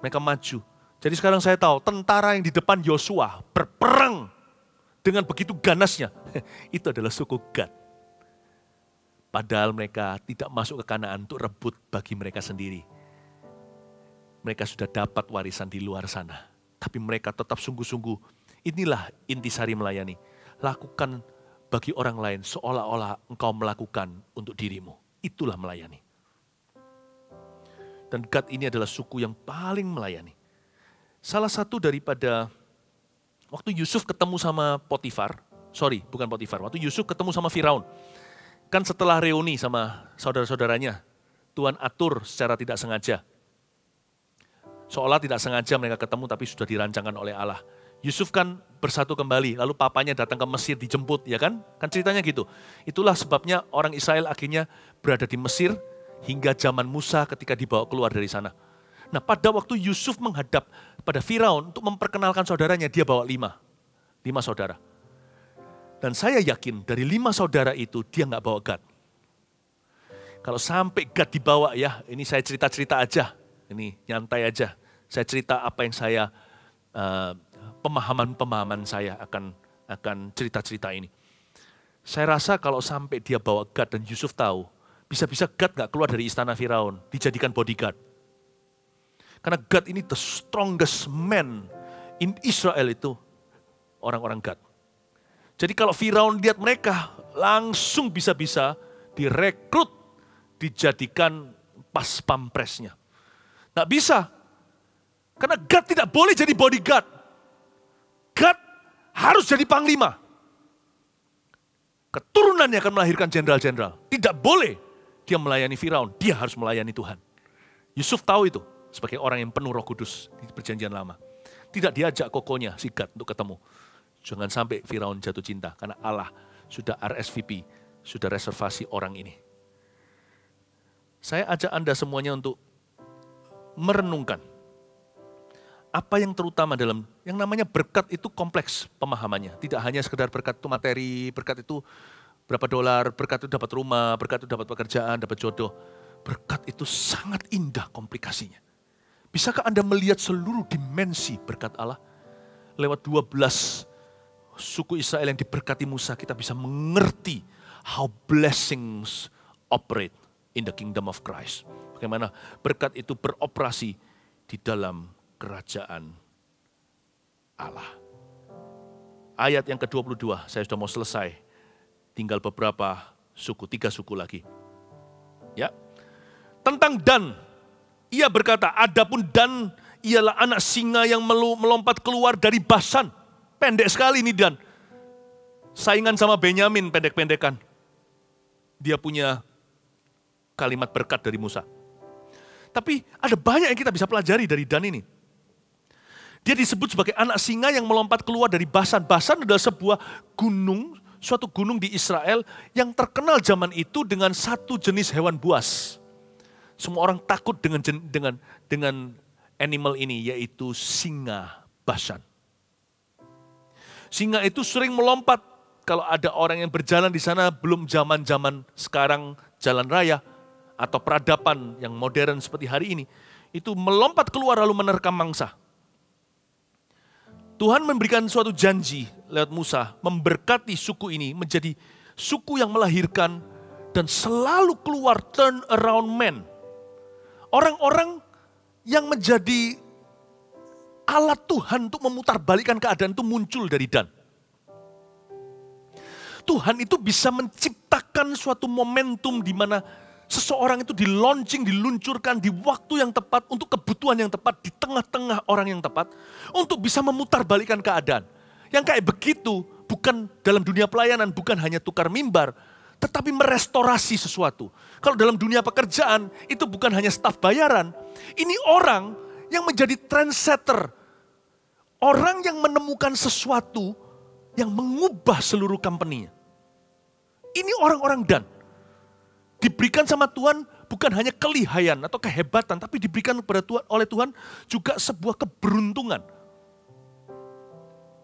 Mereka maju. Jadi sekarang saya tahu, tentara yang di depan Yosua berperang dengan begitu ganasnya, itu adalah suku Gad. Padahal mereka tidak masuk ke Kanaan untuk rebut bagi mereka sendiri. Mereka sudah dapat warisan di luar sana. Tapi mereka tetap sungguh-sungguh, inilah intisari melayani. Lakukan bagi orang lain seolah-olah engkau melakukan untuk dirimu. Itulah melayani. Dan Gad ini adalah suku yang paling melayani. Salah satu daripada waktu Yusuf ketemu sama Potifar, waktu Yusuf ketemu sama Firaun. Kan setelah reuni sama saudara-saudaranya, Tuhan atur secara tidak sengaja. Seolah tidak sengaja mereka ketemu tapi sudah dirancangkan oleh Allah. Yusuf kan bersatu kembali, lalu papanya datang ke Mesir dijemput, ya kan? Kan ceritanya gitu. Itulah sebabnya orang Israel akhirnya berada di Mesir hingga zaman Musa ketika dibawa keluar dari sana. Nah, pada waktu Yusuf menghadap pada Firaun untuk memperkenalkan saudaranya, dia bawa 5 saudara. Dan saya yakin dari 5 saudara itu dia nggak bawa Gad. Kalau sampai Gad dibawa, ya ini saya cerita-cerita aja, ini nyantai aja. Saya cerita apa yang saya, pemahaman saya akan cerita-cerita ini. Saya rasa kalau sampai dia bawa Gad dan Yusuf tahu, bisa-bisa Gad nggak keluar dari istana Firaun, dijadikan bodyguard. Karena Gad ini the strongest man in Israel itu orang-orang Gad. Jadi kalau Firaun lihat mereka, langsung bisa-bisa direkrut, dijadikan pas pampresnya. Nggak bisa, karena Gad tidak boleh jadi bodyguard. Gad harus jadi panglima. Keturunannya akan melahirkan jenderal-jenderal. Tidak boleh dia melayani Firaun, dia harus melayani Tuhan. Yusuf tahu itu sebagai orang yang penuh Roh Kudus di Perjanjian Lama. Tidak diajak kokonya si Gad untuk ketemu. Jangan sampai Firaun jatuh cinta karena Allah sudah RSVP, sudah reservasi orang ini. Saya ajak Anda semuanya untuk merenungkan apa yang terutama dalam yang namanya berkat itu kompleks pemahamannya. Tidak hanya sekedar berkat itu materi, berkat itu berapa dolar, berkat itu dapat rumah, berkat itu dapat pekerjaan, dapat jodoh. Berkat itu sangat indah komplikasinya. Bisakah Anda melihat seluruh dimensi berkat Allah? Lewat 12 suku Israel yang diberkati Musa, kita bisa mengerti how blessings operate in the kingdom of Christ. Bagaimana berkat itu beroperasi di dalam kerajaan Allah. Ayat yang ke-22, saya sudah mau selesai. Tinggal beberapa suku, 3 suku lagi. Ya. Tentang Dan, ia berkata, adapun Dan ialah anak singa yang melompat keluar dari Basan. Pendek sekali ini Dan. Saingan sama Benyamin pendek-pendekan. Dia punya kalimat berkat dari Musa. Tapi ada banyak yang kita bisa pelajari dari Dan ini. Dia disebut sebagai anak singa yang melompat keluar dari Basan. Basan adalah sebuah gunung, suatu gunung di Israel yang terkenal zaman itu dengan satu jenis hewan buas. Semua orang takut dengan animal ini, yaitu singa Basan. Singa itu sering melompat. Kalau ada orang yang berjalan di sana belum zaman-zaman sekarang jalan raya atau peradaban yang modern seperti hari ini, itu melompat keluar lalu menerkam mangsa. Tuhan memberikan suatu janji lewat Musa, memberkati suku ini menjadi suku yang melahirkan dan selalu keluar turn around men. Orang-orang yang menjadi alat Tuhan untuk memutarbalikkan keadaan itu muncul dari Dan. Tuhan itu bisa menciptakan suatu momentum di mana seseorang itu diluncurkan di waktu yang tepat, untuk kebutuhan yang tepat, di tengah-tengah orang yang tepat, untuk bisa memutarbalikkan keadaan. Yang kayak begitu, bukan dalam dunia pelayanan, bukan hanya tukar mimbar, tetapi merestorasi sesuatu. Kalau dalam dunia pekerjaan, itu bukan hanya staf bayaran, ini orang yang menjadi trendsetter. Orang yang menemukan sesuatu yang mengubah seluruh company-nya. Ini orang-orang Dan. Diberikan sama Tuhan bukan hanya kelihayan atau kehebatan, tapi diberikan kepada Tuhan, oleh Tuhan juga sebuah keberuntungan.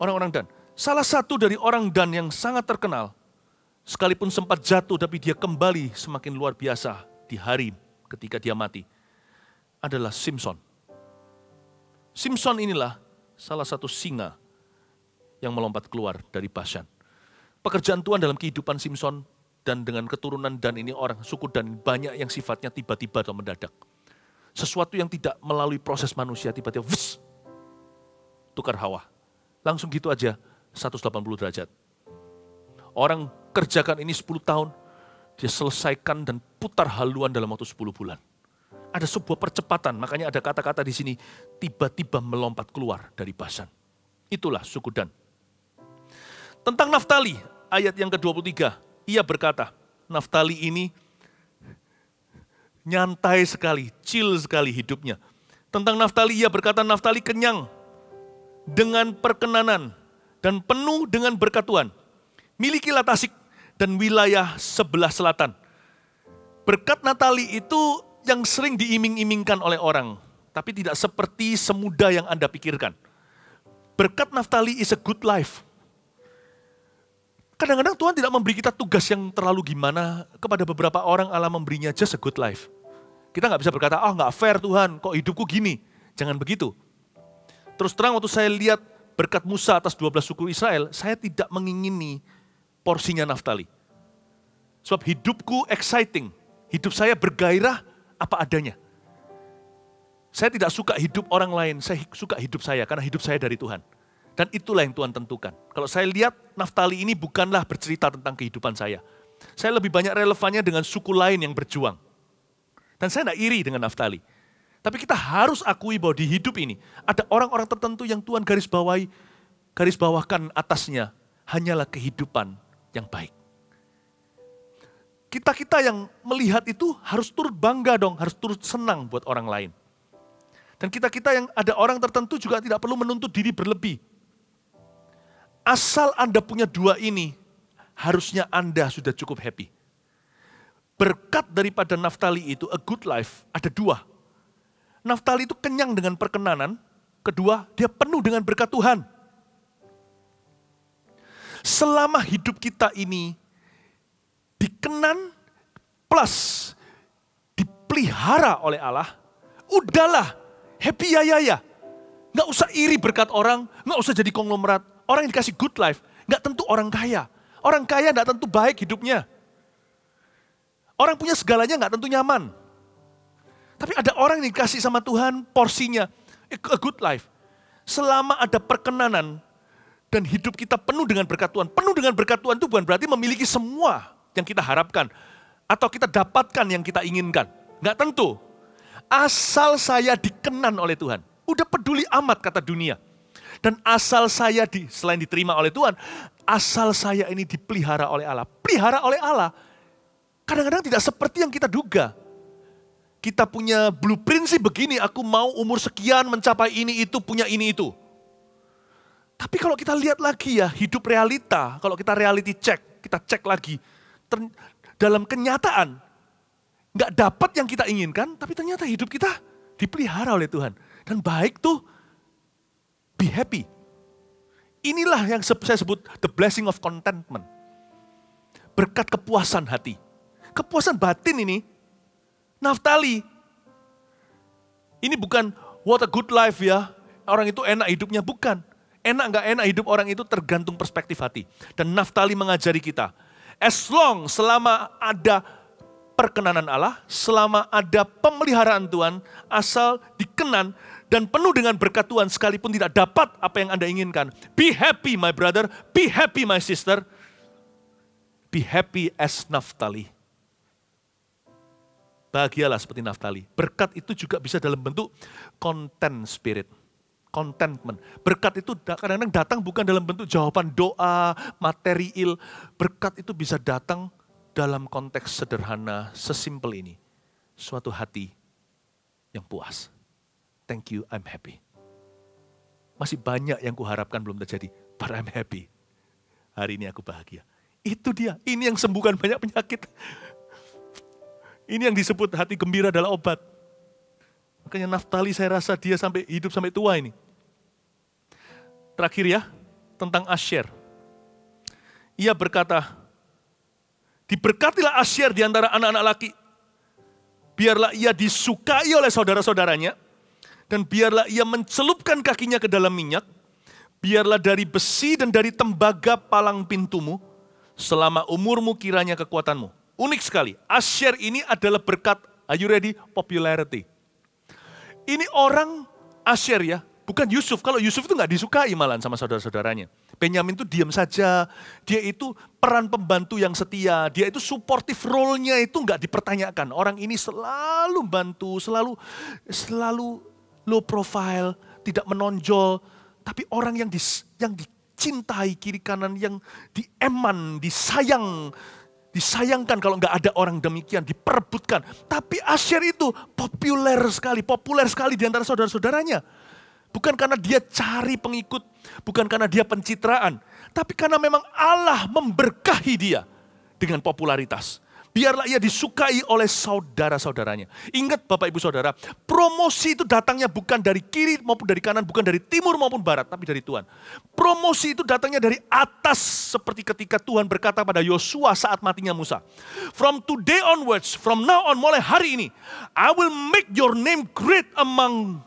Orang-orang Dan. Salah satu dari orang Dan yang sangat terkenal, sekalipun sempat jatuh tapi dia kembali semakin luar biasa di hari ketika dia mati, adalah Simson. Simson inilah salah satu singa yang melompat keluar dari Basan. Pekerjaan Tuhan dalam kehidupan Simson dan dengan keturunan Dan ini, orang suku Dan banyak yang sifatnya tiba-tiba atau mendadak. Sesuatu yang tidak melalui proses manusia, tiba-tiba tukar hawa. Langsung gitu aja 180 derajat. Orang kerjakan ini 10 tahun, dia selesaikan dan putar haluan dalam waktu 10 bulan. Ada sebuah percepatan, makanya ada kata-kata di sini, tiba-tiba melompat keluar dari Basan. Itulah suku Dan. Tentang Naftali, ayat yang ke-23, ia berkata, Naftali ini nyantai sekali, chill sekali hidupnya. Tentang Naftali, ia berkata, Naftali kenyang dengan perkenanan dan penuh dengan berkat Tuhan. Milikilah Tasik dan wilayah sebelah selatan. Berkat Naftali itu yang sering diiming-imingkan oleh orang, tapi tidak seperti semudah yang Anda pikirkan. Berkat Naftali is a good life. Kadang-kadang Tuhan tidak memberi kita tugas yang terlalu gimana. Kepada beberapa orang Allah memberinya just a good life. Kita nggak bisa berkata, nggak fair Tuhan, kok hidupku gini. Jangan begitu. Terus terang waktu saya lihat berkat Musa atas 12 suku Israel, saya tidak mengingini porsinya Naftali. Sebab hidupku exciting, hidup saya bergairah apa adanya. Saya tidak suka hidup orang lain, saya suka hidup saya, karena hidup saya dari Tuhan. Dan itulah yang Tuhan tentukan. Kalau saya lihat Naftali ini bukanlah bercerita tentang kehidupan saya. Saya lebih banyak relevannya dengan suku lain yang berjuang. Dan saya tidak iri dengan Naftali. Tapi kita harus akui bahwa di hidup ini, ada orang-orang tertentu yang Tuhan garis bawahkan atasnya, hanyalah kehidupan yang baik. Kita yang melihat itu harus turut bangga dong, harus turut senang buat orang lain. Dan kita yang ada orang tertentu juga tidak perlu menuntut diri berlebih. Asal Anda punya dua ini, harusnya Anda sudah cukup happy. Berkat daripada Naftali itu, a good life, ada dua. Naftali itu kenyang dengan perkenanan, kedua dia penuh dengan berkat Tuhan. Selama hidup kita ini, dikenan plus dipelihara oleh Allah, udahlah happy ya. Nggak usah iri berkat orang, nggak usah jadi konglomerat. Orang yang dikasih good life, nggak tentu orang kaya. Orang kaya nggak tentu baik hidupnya. Orang punya segalanya nggak tentu nyaman. Tapi ada orang yang dikasih sama Tuhan porsinya, a good life. Selama ada perkenanan dan hidup kita penuh dengan berkat Tuhan. Penuh dengan berkat Tuhan itu bukan berarti memiliki semua yang kita harapkan. Atau kita dapatkan yang kita inginkan. Nggak tentu. Asal saya dikenan oleh Tuhan. Udah peduli amat kata dunia. Dan asal saya selain diterima oleh Tuhan, asal saya ini dipelihara oleh Allah. Pelihara oleh Allah. Kadang-kadang tidak seperti yang kita duga. Kita punya blueprint sih begini, aku mau umur sekian mencapai ini itu, punya ini itu. Tapi kalau kita lihat lagi ya, hidup realita, kalau kita reality check, kita cek lagi. Dalam kenyataan, nggak dapat yang kita inginkan, tapi ternyata hidup kita dipelihara oleh Tuhan. Dan baik tuh, be happy. Inilah yang saya sebut the blessing of contentment. Berkat kepuasan hati. Kepuasan batin ini, Naftali. Ini bukan what a good life ya, orang itu enak hidupnya, bukan. Enak nggak enak hidup orang itu tergantung perspektif hati. Dan Naftali mengajari kita, selama ada perkenanan Allah, selama ada pemeliharaan Tuhan, asal dikenan dan penuh dengan berkat Tuhan sekalipun tidak dapat apa yang Anda inginkan. Be happy my brother, be happy my sister, be happy as Naftali. Bahagialah seperti Naftali. Berkat itu juga bisa dalam bentuk content spirit. Contentment. Berkat itu kadang-kadang datang bukan dalam bentuk jawaban doa, material. Berkat itu bisa datang dalam konteks sederhana, sesimpel ini. Suatu hati yang puas. Thank you, I'm happy. Masih banyak yang kuharapkan belum terjadi, but I'm happy. Hari ini aku bahagia. Itu dia, ini yang sembuhkan banyak penyakit. Ini yang disebut hati gembira adalah obat. Makanya Naftali saya rasa dia hidup sampai tua ini. Terakhir ya, tentang Asher. Ia berkata, diberkatilah Asher di antara anak-anak laki. Biarlah ia disukai oleh saudara-saudaranya. Dan biarlah ia mencelupkan kakinya ke dalam minyak. Biarlah dari besi dan dari tembaga palang pintumu. Selama umurmu kiranya kekuatanmu. Unik sekali, Asher ini adalah berkat, are you ready? Popularity. Ini orang Asher ya, Bukan Yusuf, kalau Yusuf itu nggak disukai malahan sama saudara-saudaranya. Benyamin itu diam saja, dia itu peran pembantu yang setia, dia itu supportive role-nya itu nggak dipertanyakan. Orang ini selalu bantu, selalu low profile, tidak menonjol. Tapi orang yang dicintai kiri kanan, yang dieman, disayangkan kalau nggak ada orang demikian, diperebutkan. Tapi Asher itu populer sekali di antara saudara-saudaranya. Bukan karena dia cari pengikut, bukan karena dia pencitraan, tapi karena memang Allah memberkahi dia dengan popularitas. Biarlah ia disukai oleh saudara-saudaranya. Ingat Bapak Ibu Saudara, promosi itu datangnya bukan dari kiri maupun dari kanan, bukan dari timur maupun barat, tapi dari Tuhan. Promosi itu datangnya dari atas, seperti ketika Tuhan berkata pada Yosua saat matinya Musa. From today onwards, from now on, mulai hari ini, I will make your name great among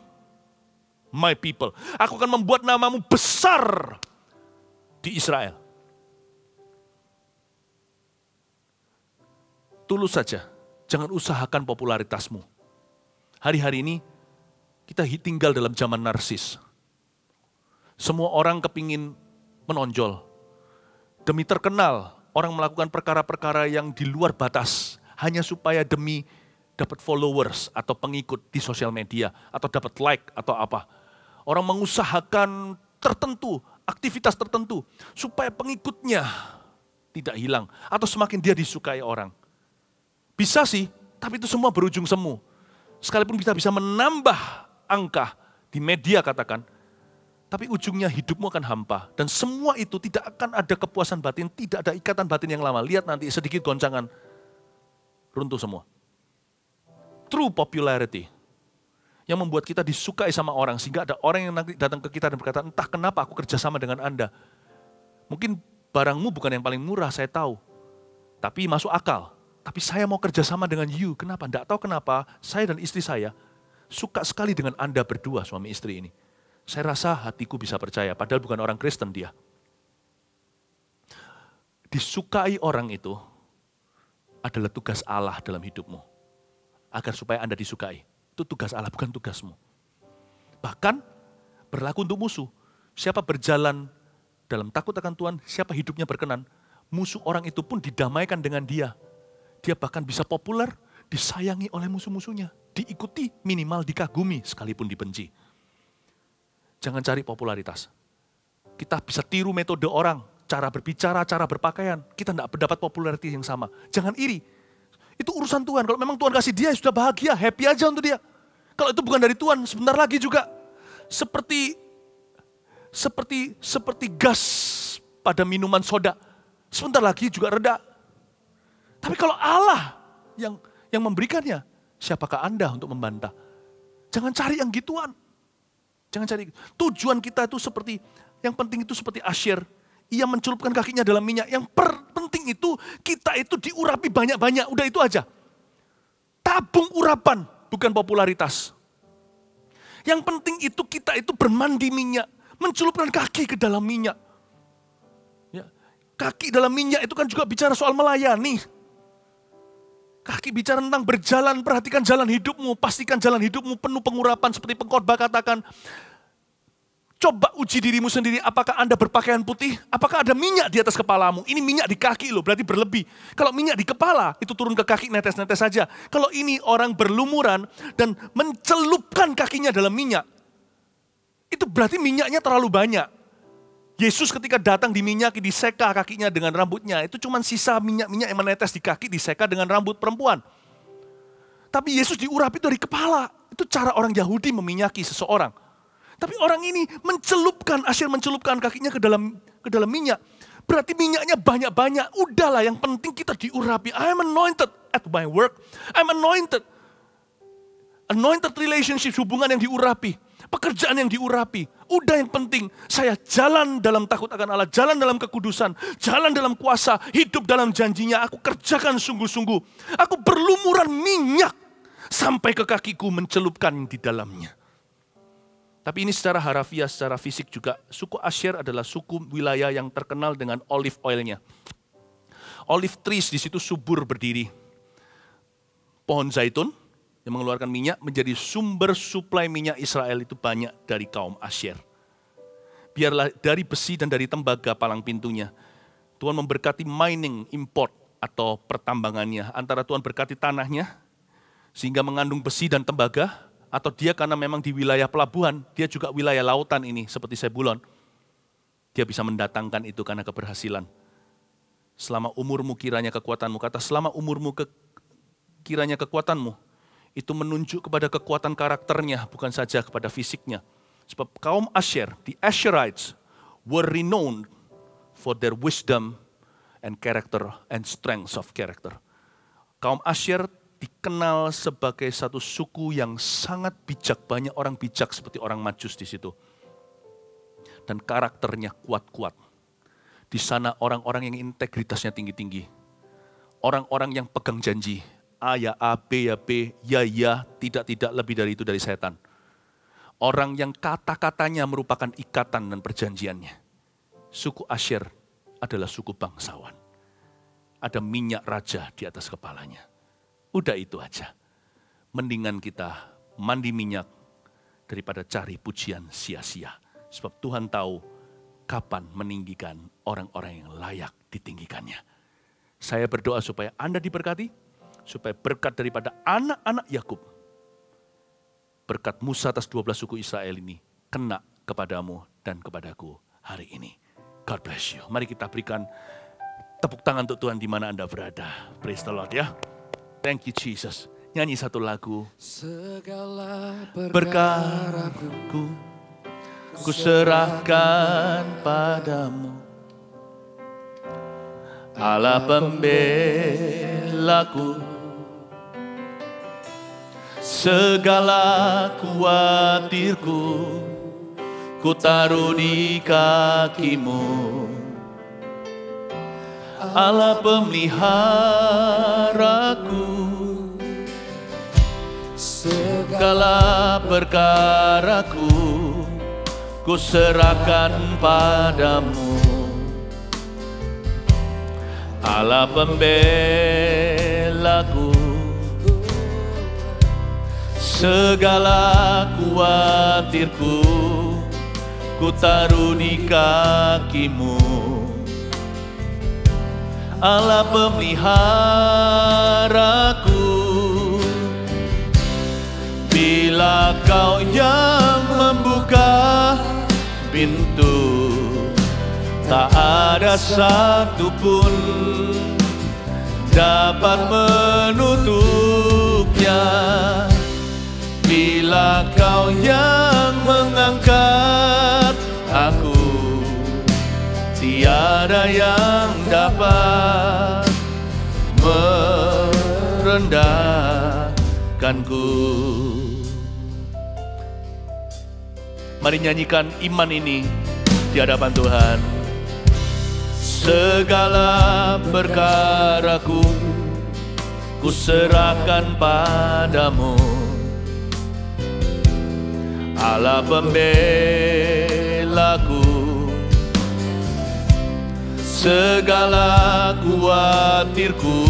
my people. Aku akan membuat namamu besar di Israel. Tulus saja, jangan usahakan popularitasmu. Hari-hari ini kita tinggal dalam zaman narsis. Semua orang kepingin menonjol. Demi terkenal, orang melakukan perkara-perkara yang di luar batas, hanya supaya demi dapat followers atau pengikut di sosial media, atau dapat like atau apa. Orang mengusahakan tertentu, aktivitas tertentu, supaya pengikutnya tidak hilang, atau semakin dia disukai orang. Bisa sih, tapi itu semua berujung semu. Sekalipun kita bisa menambah angka di media katakan, tapi ujungnya hidupmu akan hampa. Dan semua itu tidak akan ada kepuasan batin, tidak ada ikatan batin yang lama. Lihat nanti sedikit goncangan, runtuh semua. True popularity yang membuat kita disukai sama orang, sehingga ada orang yang nanti datang ke kita dan berkata, entah kenapa aku kerjasama dengan Anda. Mungkin barangmu bukan yang paling murah, saya tahu. Tapi masuk akal. Tapi saya mau kerjasama dengan you. Kenapa? Tidak tahu kenapa saya dan istri saya suka sekali dengan Anda berdua, suami istri ini. Saya rasa hatiku bisa percaya, padahal bukan orang Kristen dia. Disukai orang itu adalah tugas Allah dalam hidupmu. Agar supaya Anda disukai. Itu tugas Allah, bukan tugasmu. Bahkan berlaku untuk musuh. Siapa berjalan dalam takut akan Tuhan, siapa hidupnya berkenan, musuh orang itu pun didamaikan dengan dia. Dia bahkan bisa populer, disayangi oleh musuh-musuhnya. Diikuti, minimal dikagumi, sekalipun dibenci. Jangan cari popularitas. Kita bisa tiru metode orang, cara berbicara, cara berpakaian. Kita tidak mendapat popularity yang sama. Jangan iri. Itu urusan Tuhan. Kalau memang Tuhan kasih dia, sudah bahagia, happy aja untuk dia. Kalau itu bukan dari Tuhan, sebentar lagi juga seperti gas pada minuman soda. Sebentar lagi juga reda. Tapi kalau Allah yang memberikannya, siapakah Anda untuk membantah? Jangan cari yang gituan. Jangan cari. Tujuan kita itu seperti, yang penting itu seperti Asher. Ia mencelupkan kakinya dalam minyak. Yang penting itu, kita itu diurapi banyak-banyak. Udah itu aja. Tabung urapan, bukan popularitas. Yang penting itu kita itu bermandi minyak. Mencelupkan kaki ke dalam minyak. Ya. Kaki dalam minyak itu kan juga bicara soal melayani. Kaki bicara tentang berjalan, perhatikan jalan hidupmu, pastikan jalan hidupmu penuh pengurapan seperti pengkhotbah katakan. Coba uji dirimu sendiri, apakah Anda berpakaian putih? Apakah ada minyak di atas kepalamu? Ini minyak di kaki loh, berarti berlebih. Kalau minyak di kepala, itu turun ke kaki netes-netes saja. Kalau ini orang berlumuran dan mencelupkan kakinya dalam minyak, itu berarti minyaknya terlalu banyak. Yesus ketika datang diminyaki, diseka kakinya dengan rambutnya, itu cuma sisa minyak-minyak yang menetes di kaki, diseka dengan rambut perempuan. Tapi Yesus diurapi dari kepala. Itu cara orang Yahudi meminyaki seseorang. Tapi orang ini Asher mencelupkan kakinya ke dalam minyak. Berarti minyaknya banyak-banyak. Udahlah, yang penting kita diurapi. I am anointed at my work. I'm anointed. Anointed relationship, hubungan yang diurapi. Pekerjaan yang diurapi. Udah, yang penting saya jalan dalam takut akan Allah, jalan dalam kekudusan, jalan dalam kuasa, hidup dalam janjinya. Aku kerjakan sungguh-sungguh. Aku berlumuran minyak sampai ke kakiku mencelupkan di dalamnya. Tapi ini secara harafiah, secara fisik juga. Suku Asher adalah suku wilayah yang terkenal dengan olive oilnya. Olive trees di situ subur berdiri. Pohon zaitun, yang mengeluarkan minyak menjadi sumber suplai minyak Israel itu banyak dari kaum Asyer. Biarlah dari besi dan dari tembaga palang pintunya. Tuhan memberkati mining, import atau pertambangannya. Antara Tuhan berkati tanahnya sehingga mengandung besi dan tembaga, atau dia karena memang di wilayah pelabuhan, dia juga wilayah lautan ini seperti Sebulon. Dia bisa mendatangkan itu karena keberhasilan. Selama umurmu kiranya kekuatanmu, kata selama umurmu kiranya kekuatanmu, itu menunjuk kepada kekuatan karakternya, bukan saja kepada fisiknya. Sebab kaum Asher, the Asherites, were renowned for their wisdom and character and strength of character. Kaum Asher dikenal sebagai satu suku yang sangat bijak, banyak orang bijak seperti orang Majus di situ. Dan karakternya kuat-kuat. Di sana orang-orang yang integritasnya tinggi-tinggi. Orang-orang yang pegang janji. A ya A, B ya B, ya, tidak lebih dari itu dari setan. Orang yang kata-katanya merupakan ikatan dan perjanjiannya. Suku Asher adalah suku bangsawan. Ada minyak raja di atas kepalanya. Udah itu aja. Mendingan kita mandi minyak daripada cari pujian sia-sia. Sebab Tuhan tahu kapan meninggikan orang-orang yang layak ditinggikannya. Saya berdoa supaya Anda diberkati, supaya berkat daripada anak-anak Yakub, berkat Musa atas 12 suku Israel ini, kena kepadamu dan kepadaku hari ini. God bless you. Mari kita berikan tepuk tangan untuk Tuhan di mana Anda berada. Praise the Lord ya. Thank you Jesus. Nyanyi satu lagu. Segala perkaraku ku serahkan padamu, Allah pembelaku. Segala kuatirku ku taruh di kakimu, Allah pemeliharaku. Segala perkaraku ku serahkan padamu, Allah pembelaku. Segala kuatirku ku taruh di kakimu, Allah pemeliharaku. Bila Kau yang membuka pintu, tak ada satupun dapat menutupnya. Bila Kau yang mengangkat aku, tiada yang dapat merendahkanku. Mari nyanyikan iman ini di hadapan Tuhan. Segala perkaraku ku serahkan padamu, Allah pembelaku. Segala kuatirku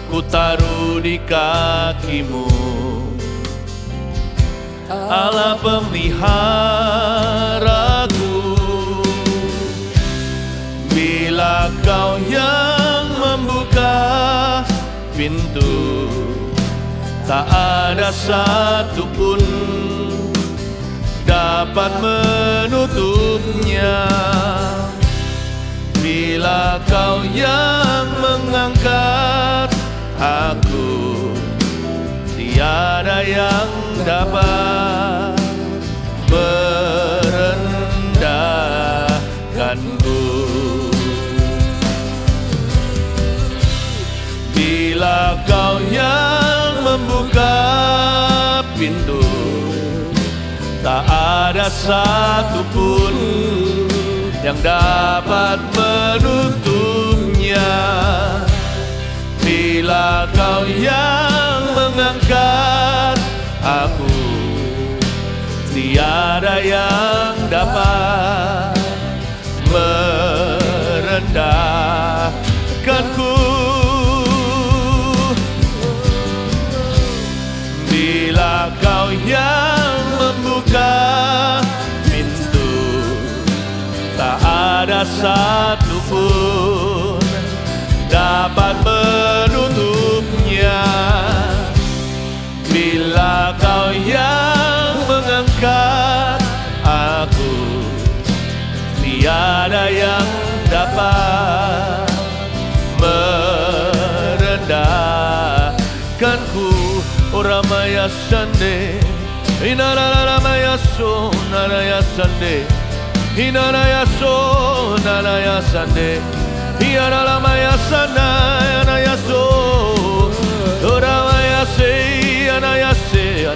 ku taruh di kakimu, Allah pemeliharaku. Bila Kau yang membuka pintu, tak ada satupun dapat menutupnya. Bila Kau yang mengangkat aku, tiada yang dapat merendahkanku. Bila Kau yang membuka pintu, tak ada satupun yang dapat menutupnya. Bila Kau yang mengangkat aku, tiada yang dapat merendahkanku. ada satu pun dapat menutupnya. Bila Kau yang mengangkat aku, tiada yang dapat merendahkanku. Oramaya sande, inaraya so, naraya sande, inaraya so, naraya sande, iaralamaya sana, anaya so, oramaya se, anaya se,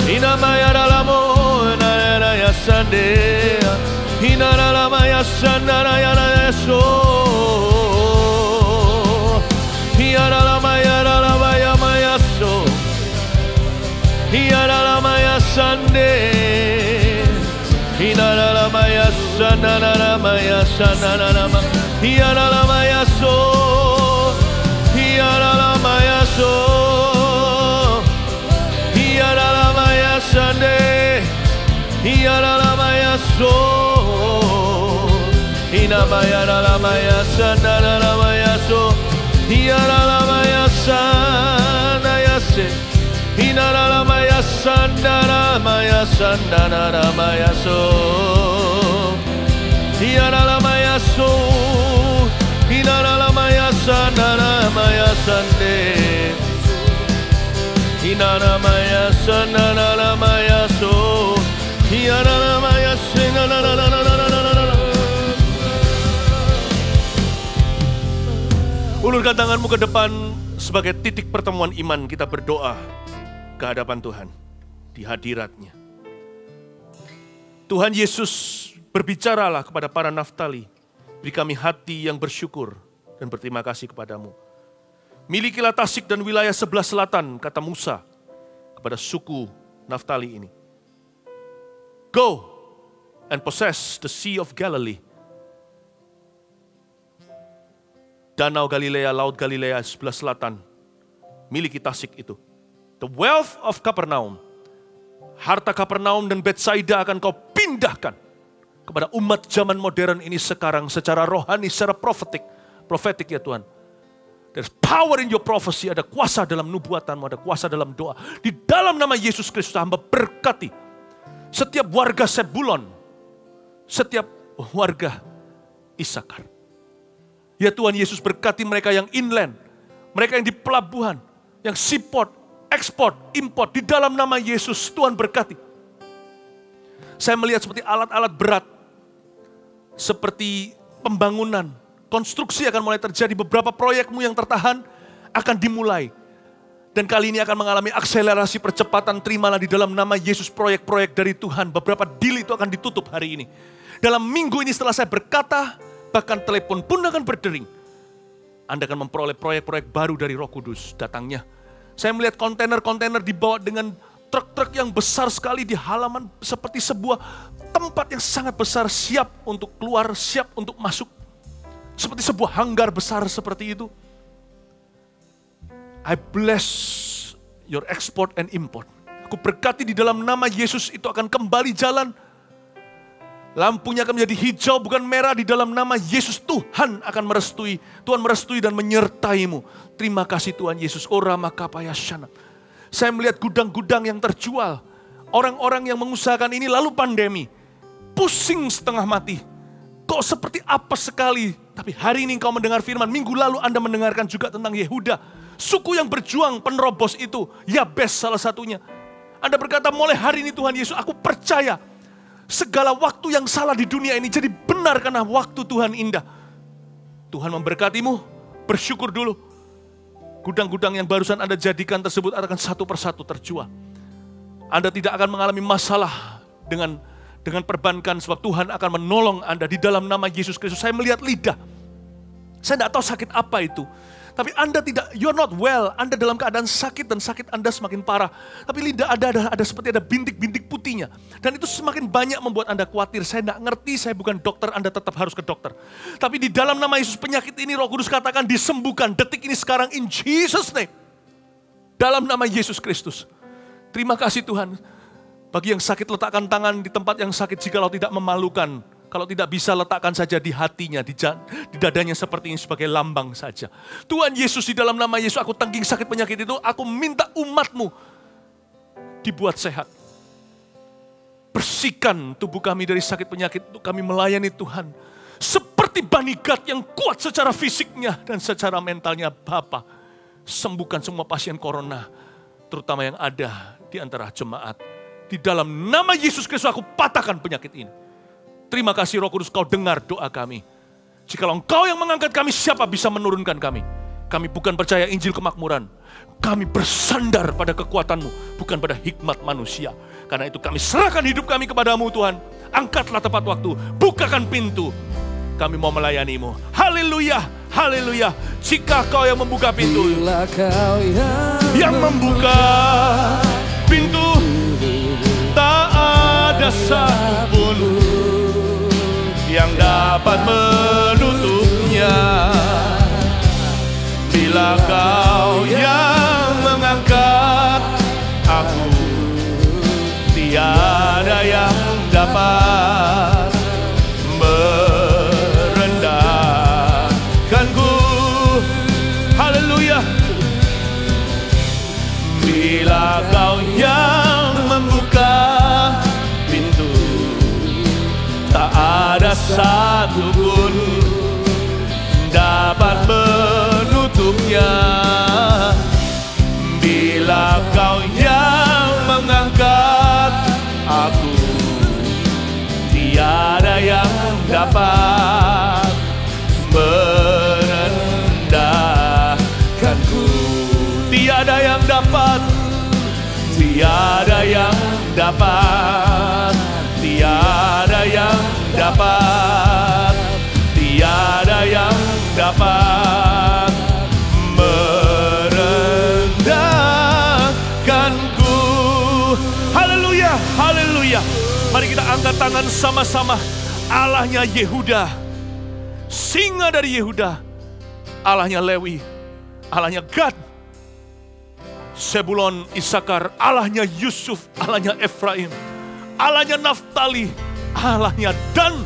inamaya ralamo, naraya sande, inaralamaya sana, naraya so, iaralamaya ralabaya maya so. Hiaralamaya sande, Hinaramaya sanaramaya sanarama, Hiaralamaya so, Hiaralamaya so, Hiaralamaya sande, Hiaralamaya so, Hinamaya ralamaya sanaramaya so, Hiaralamaya sanaya se. Hinaralamaya sandaramaya sandaramaya so, Hinaralamaya so, Hinaralamaya sandaramaya sande, Hinaramaya sandaramaya so, Hinaramaya sandaramaya. Ulurkan tanganmu ke depan sebagai titik pertemuan iman. Kita berdoa ke hadapan Tuhan, di hadirat-Nya. Tuhan Yesus, berbicaralah kepada para Naftali. Beri kami hati yang bersyukur dan berterima kasih kepadamu. Milikilah Tasik dan wilayah sebelah selatan, kata Musa kepada suku Naftali ini. Go and possess the Sea of Galilee. Danau Galilea, Laut Galilea sebelah selatan. Miliki Tasik itu. The wealth of Kapernaum, harta Kapernaum dan Betsaida akan kau pindahkan kepada umat zaman modern ini sekarang secara rohani, secara profetik ya Tuhan. There's power in your prophecy, ada kuasa dalam nubuatanmu, ada kuasa dalam doa. Di dalam nama Yesus Kristus hamba berkati setiap warga Sebulon, setiap warga Isakar. Ya Tuhan Yesus, berkati mereka yang inland, mereka yang di pelabuhan, yang seaport, ekspor, import, di dalam nama Yesus, Tuhan berkati. Saya melihat seperti alat-alat berat, seperti pembangunan, konstruksi akan mulai terjadi, beberapa proyekmu yang tertahan akan dimulai. Dan kali ini akan mengalami akselerasi percepatan, terimalah di dalam nama Yesus proyek-proyek dari Tuhan. Beberapa deal itu akan ditutup hari ini. Dalam minggu ini setelah saya berkata, bahkan telepon pun akan berdering. Anda akan memperoleh proyek-proyek baru dari Roh Kudus datangnya. Saya melihat kontainer-kontainer dibawa dengan truk-truk yang besar sekali di halaman seperti sebuah tempat yang sangat besar, siap untuk keluar, siap untuk masuk. Seperti sebuah hanggar besar seperti itu. I bless your export and import. Aku berkati di dalam nama Yesus itu akan kembali jalan. Lampunya akan menjadi hijau bukan merah di dalam nama Yesus. Tuhan akan merestui. Tuhan merestui dan menyertaimu. Terima kasih Tuhan Yesus. Saya melihat gudang-gudang yang terjual. Orang-orang yang mengusahakan ini lalu pandemi. Pusing setengah mati. Kok seperti apa sekali. Tapi hari ini engkau mendengar firman. Minggu lalu Anda mendengarkan juga tentang Yehuda. Suku yang berjuang penerobos itu. Yabes salah satunya. Anda berkata mulai hari ini Tuhan Yesus, aku percaya. Segala waktu yang salah di dunia ini jadi benar karena waktu Tuhan indah. Tuhan memberkatimu, bersyukur dulu. Gudang-gudang yang barusan Anda jadikan tersebut akan satu persatu terjual. Anda tidak akan mengalami masalah dengan perbankan sebab Tuhan akan menolong Anda di dalam nama Yesus Kristus. Saya melihat lidah. Saya tidak tahu sakit apa itu. Tapi Anda tidak, you're not well. Anda dalam keadaan sakit dan sakit Anda semakin parah. Tapi lidah ada seperti ada bintik-bintik putihnya. Dan itu semakin banyak membuat Anda khawatir. Saya tidak ngerti, saya bukan dokter, Anda tetap harus ke dokter. Tapi di dalam nama Yesus penyakit ini Roh Kudus katakan disembuhkan. Detik ini sekarang in Jesus name. Dalam nama Yesus Kristus. Terima kasih Tuhan. Bagi yang sakit letakkan tangan di tempat yang sakit jikalau tidak memalukan. Kalau tidak bisa, letakkan saja di hatinya, di dadanya seperti ini sebagai lambang saja. Tuhan Yesus, di dalam nama Yesus, aku tanggung sakit penyakit itu. Aku minta umat-Mu dibuat sehat. Bersihkan tubuh kami dari sakit penyakit untuk kami melayani Tuhan. Seperti Bani Gad yang kuat secara fisiknya dan secara mentalnya. Bapa, sembuhkan semua pasien corona, terutama yang ada di antara jemaat. Di dalam nama Yesus Kristus aku patahkan penyakit ini. Terima kasih Roh Kudus, Kau dengar doa kami. Jikalau Engkau yang mengangkat kami, siapa bisa menurunkan kami? Kami bukan percaya Injil kemakmuran. Kami bersandar pada kekuatan-Mu, bukan pada hikmat manusia. Karena itu kami serahkan hidup kami kepadamu Tuhan. Angkatlah tepat waktu, bukakan pintu. Kami mau melayani-Mu. Haleluya, haleluya. Jika Kau yang membuka pintu, Bila Kau yang membuka pintu, tak ada satupun yang dapat menutupnya. Bila Kau yang mengangkat aku, tiada yang dapat merendahkanku. Haleluya. Bila Kau yang membuka pintu, tak ada satupun dapat menutupnya. Bila Kau yang mengangkat aku, tiada yang dapat merendahkanku. Tiada yang dapat, tiada yang dapat, tiada yang dapat, tiada yang dapat merendahkanku. Haleluya, haleluya. Mari kita angkat tangan sama-sama. Allahnya Yehuda, singa dari Yehuda, Allahnya Lewi, Allahnya Gad, Sebulon, Isakar, Allahnya Yusuf, Allahnya Efraim, Allahnya Naftali, Allahnya Dan,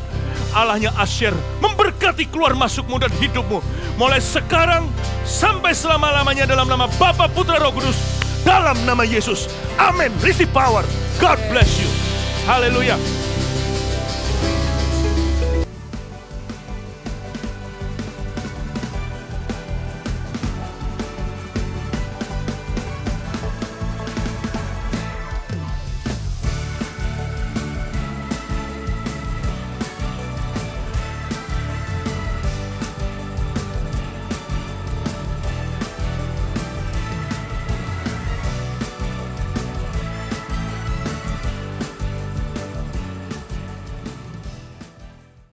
Allahnya Asyer, memberkati keluar masukmu dan hidupmu, mulai sekarang sampai selama-lamanya, dalam nama Bapa, Putra, Roh Kudus, dalam nama Yesus. Amin. Receive power. God bless you. Haleluya.